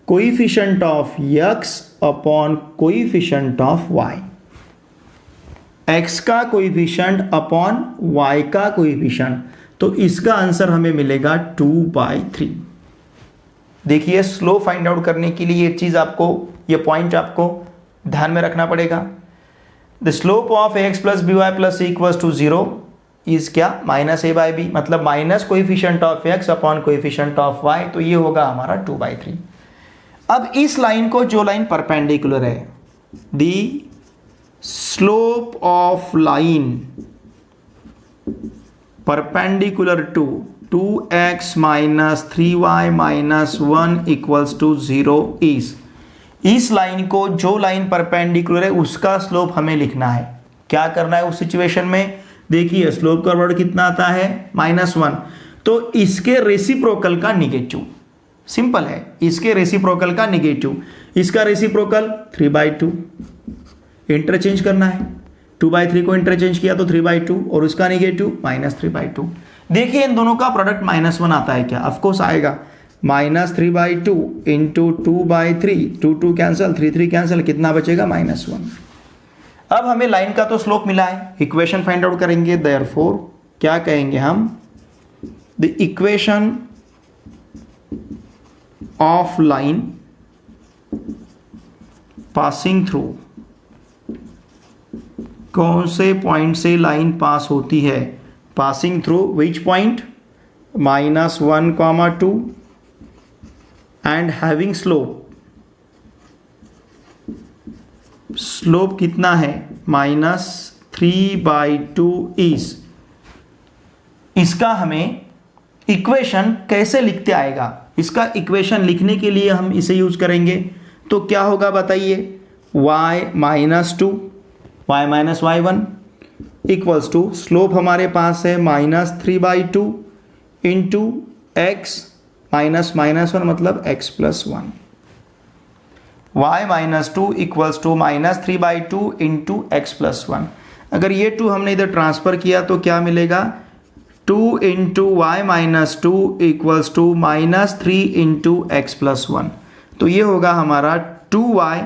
coefficient of x upon coefficient of y, x का कोएफिशिएंट अपॉन y का कोएफिशिएंट, तो इसका आंसर हमें मिलेगा 2/3। देखिए स्लोप फाइंड आउट करने के लिए ये चीज़ आपको, ये पॉइंट आपको ध्यान में रखना पड़ेगा। The slope of x + by + c equals to 0 is क्या, -a/b, मतलब minus coefficient of x upon coefficient of y, तो ये होगा हमारा 2/3। अब इस लाइन को, जो लाइन परपेंडिकुलर है, the slope of line perpendicular to 2x - 3y - 1 equals to 0 is, इस लाइन को, जो लाइन परपेंडिकुलर है उसका स्लोप हमें लिखना है। क्या करना है उस सिचुएशन में, देखिए स्लोप का वर्ड कितना आता है, -1, तो इसके रेसिप्रोकल का निगेटिव, सिंपल है, इसके रेसिप्रोकल का निगेटिव, इसका रेसिप्रोकल 3/2, इंटरचेंज करना है, 2/3 को इंटरचेंज किया तो 3/2 और उसका निगेटिव -3/2। देखिए इन दोनों का प्रोडक्ट -1 आता है क्या, ऑफकोर्स आएगा, -3/2 इंटू 2/3, 2 कैंसिल, 3 कैंसिल, कितना बचेगा, -1। अब हमें लाइन का तो स्लोप मिला है, इक्वेशन फाइंड आउट करेंगे, देयरफॉर क्या कहेंगे हम, the equation of line passing through, कौन से पॉइंट से लाइन पास होती है, passing through which point, -1, 2 and having slope slope कितना है -3/2 इज, इसका हमें इक्वेशन कैसे लिखते आएगा? इसका इक्वेशन लिखने के लिए हम इसे यूज करेंगे तो क्या होगा बताइए, y -2 y - y1 equals to slope हमारे पास है -3/2 इंटू x -1 मतलब x + 1, y -2 equals to -3/2 into x + 1। अगर ये 2 हमने इधर ट्रांसफर किया तो क्या मिलेगा, 2 into y -2 equals to -3 into x + 1। तो ये होगा हमारा 2y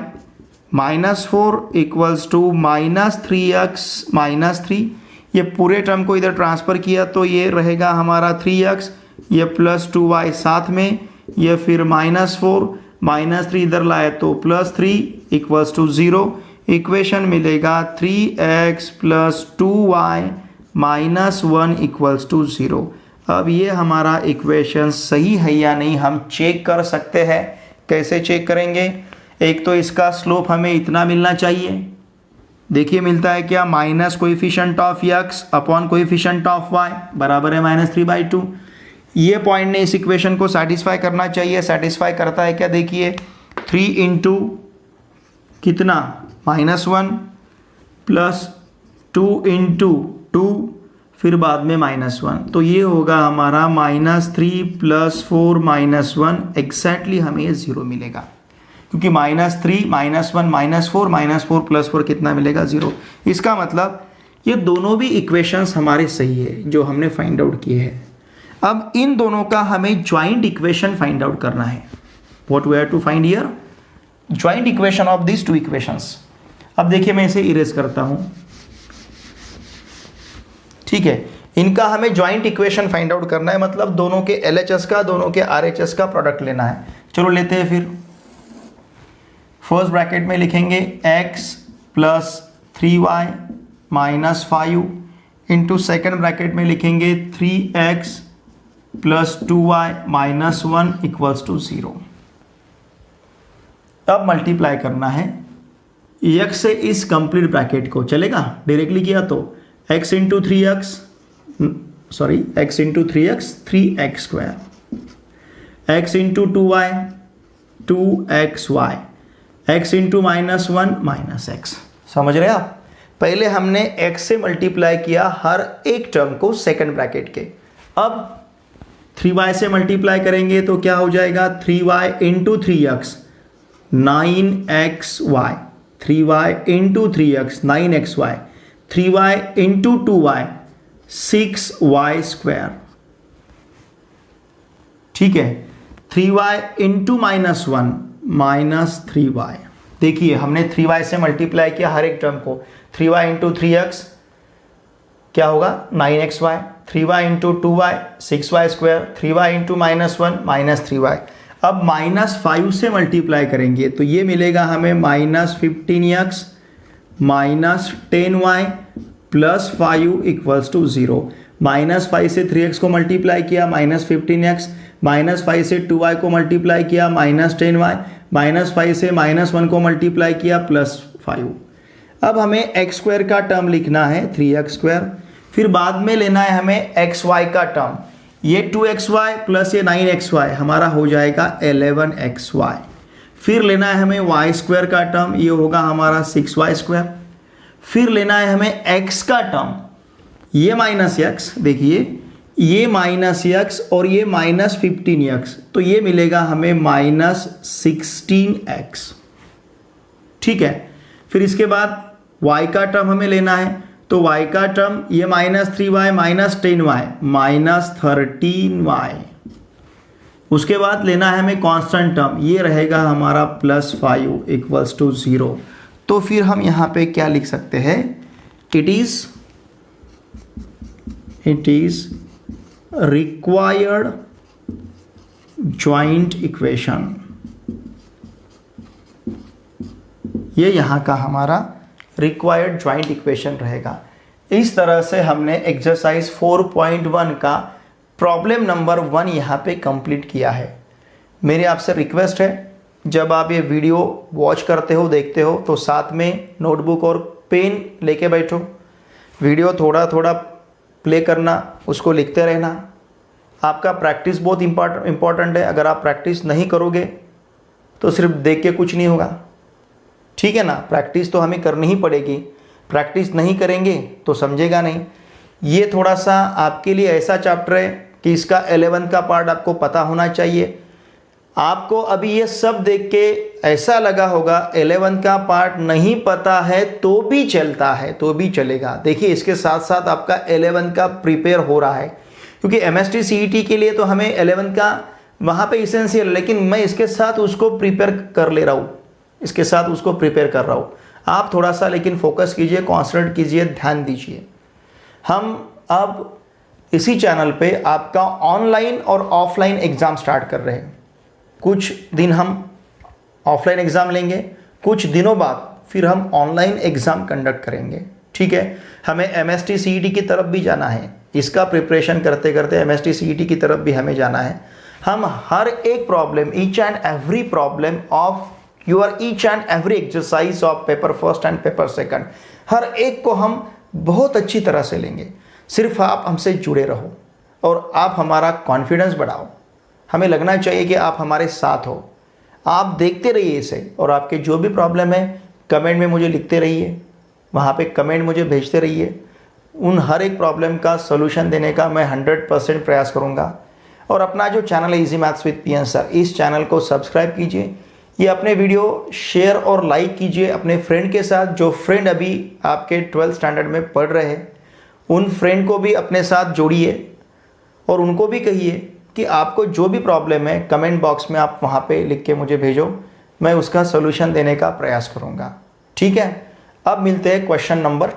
-4 इक्वल्स टू -3x -3। ये पूरे टर्म को इधर ट्रांसफ़र किया तो ये रहेगा हमारा 3x, ये प्लस 2y साथ में, ये फिर -4 -3 इधर लाए तो +3 इक्वल्स टू 0। इक्वेशन मिलेगा 3x + 2y -1 इक्वल्स टू 0। अब ये हमारा इक्वेशन सही है या नहीं हम चेक कर सकते हैं। कैसे चेक करेंगे, एक तो इसका स्लोप हमें इतना मिलना चाहिए, देखिए मिलता है क्या, minus coefficient of x upon coefficient of y बराबर है -3/2। ये पॉइंट ने इस इक्वेशन को सेटिस्फाई करना चाहिए, सेटिस्फाई करता है क्या, देखिए 3 इंटू कितना -1 प्लस 2 इंटू 2 फिर बाद में -1, तो ये होगा हमारा -3 + 4 -1, एग्जैक्टली हमें 0 मिलेगा क्योंकि -3 -1 -4 + 4 कितना मिलेगा 0। इसका मतलब ये दोनों भी इक्वेशंस हमारे सही है जो हमने फाइंड आउट किए हैं। अब इन दोनों का हमें ज्वाइंट इक्वेशन फाइंड आउट करना है। What we have to find here, joint equation of this two equations. अब देखिए मैं इसे इरेज करता हूं, ठीक है। इनका हमें ज्वाइंट इक्वेशन फाइंड आउट करना है, मतलब दोनों के LHS का दोनों के RHS का प्रोडक्ट लेना है। चलो लेते हैं फिर। फर्स्ट ब्रैकेट में लिखेंगे x + 3y - 5 into second bracket में लिखेंगे 3x + 2y - 1 इक्वल्स टू 0। अब मल्टीप्लाई करना है x से इस कंप्लीट ब्रैकेट को, चलेगा डायरेक्टली किया तो x into 3x 3x², x into 2y 2xy, x into -1 -x। समझ रहे आप, पहले हमने x से मल्टीप्लाई किया हर एक टर्म को सेकंड ब्रैकेट के। अब 3y से मल्टीप्लाई करेंगे तो क्या हो जाएगा, 3y into 3x 9xy, 3y into 3x 9xy, 3y into 2y 6y², ठीक है। 3y into -1 -3y। देखिए हमने 3y से मल्टीप्लाई किया हर एक टर्म को, 3y इंटू 3x क्या होगा 9xy, 3y into 2y 6y², 3y into -1 -3y। अब -5 से मल्टीप्लाई करेंगे तो ये मिलेगा हमें -15x -10y + 5 इक्वल्स टू 0। -5 से 3x को मल्टीप्लाई किया -15x, -5 से 2y को मल्टीप्लाई किया -10y, -5 से -1 को मल्टीप्लाई किया +5। अब हमें x² का टर्म लिखना है 3x², फिर बाद में लेना है हमें xy का टर्म, ये 2xy प्लस ये 9xy हमारा हो जाएगा 11xy। फिर लेना है हमें y² का टर्म, ये होगा हमारा 6y²। फिर लेना है हमें x का टर्म, ये -x, देखिए ये -x और ये -15x, तो ये मिलेगा हमें -16x, ठीक है। फिर इसके बाद y का टर्म हमें लेना है, तो y का टर्म ये -3y -10y -13y। उसके बाद लेना है हमें कांस्टेंट टर्म, ये रहेगा हमारा +5 इक्वल्स टू 0। तो फिर हम यहाँ पे क्या लिख सकते हैं, it is required joint equation. ये यहाँ का हमारा रिक्वायर्ड ज्वाइंट इक्वेशन रहेगा। इस तरह से हमने एक्सरसाइज 4.1 का प्रॉब्लम नंबर 1 यहाँ पे कंप्लीट किया है। मेरी आपसे रिक्वेस्ट है जब आप ये वीडियो वॉच करते हो, देखते हो, तो साथ में नोटबुक और पेन लेके बैठो। वीडियो थोड़ा थोड़ा प्ले करना, उसको लिखते रहना। आपका प्रैक्टिस बहुत इम्पॉर्टेंट है। अगर आप प्रैक्टिस नहीं करोगे तो सिर्फ देख के कुछ नहीं होगा, ठीक है ना। प्रैक्टिस तो हमें करनी ही पड़ेगी। प्रैक्टिस नहीं करेंगे तो समझेगा नहीं। ये थोड़ा सा आपके लिए ऐसा चैप्टर है कि इसका 11th का पार्ट आपको पता होना चाहिए। आपको अभी ये सब देख के ऐसा लगा होगा 11th का पार्ट नहीं पता है तो भी चलता है, तो भी चलेगा। देखिए, इसके साथ साथ आपका 11th का प्रिपेयर हो रहा है, क्योंकि MST CET के लिए तो हमें 11th का वहाँ पे इसेंशियल, लेकिन मैं इसके साथ उसको प्रिपेयर कर ले रहा हूँ, इसके साथ उसको प्रिपेयर कर रहा हूँ। आप थोड़ा सा लेकिन फोकस कीजिए, कॉन्सेंट्रेट कीजिए, ध्यान दीजिए। हम अब इसी चैनल पे आपका ऑनलाइन और ऑफलाइन एग्ज़ाम स्टार्ट कर रहे हैं। कुछ दिन हम ऑफलाइन एग्ज़ाम लेंगे, कुछ दिनों बाद फिर हम ऑनलाइन एग्ज़ाम कंडक्ट करेंगे, ठीक है। हमें MST CET की तरफ भी जाना है। इसका प्रिपरेशन करते करते MST CET की तरफ भी हमें जाना है। हम हर एक problem, each and every problem of your each and every exercise of paper first and paper second, हर एक को हम बहुत अच्छी तरह से लेंगे। सिर्फ आप हमसे जुड़े रहो और आप हमारा कॉन्फिडेंस बढ़ाओ। हमें लगना चाहिए कि आप हमारे साथ हो। आप देखते रहिए इसे, और आपके जो भी प्रॉब्लम है कमेंट में मुझे लिखते रहिए, वहाँ पे कमेंट मुझे भेजते रहिए। उन हर एक प्रॉब्लम का सलूशन देने का मैं 100% प्रयास करूँगा। और अपना जो चैनल है easy maths with PN sir, इस चैनल को सब्सक्राइब कीजिए। ये अपने वीडियो शेयर और लाइक कीजिए अपने फ्रेंड के साथ। जो फ्रेंड अभी आपके 12th स्टैंडर्ड में पढ़ रहे हैं, उन फ्रेंड को भी अपने साथ जोड़िए और उनको भी कहिए कि आपको जो भी प्रॉब्लम है कमेंट बॉक्स में आप वहाँ पे लिख के मुझे भेजो, मैं उसका सलूशन देने का प्रयास करूँगा, ठीक है। अब मिलते हैं क्वेश्चन नंबर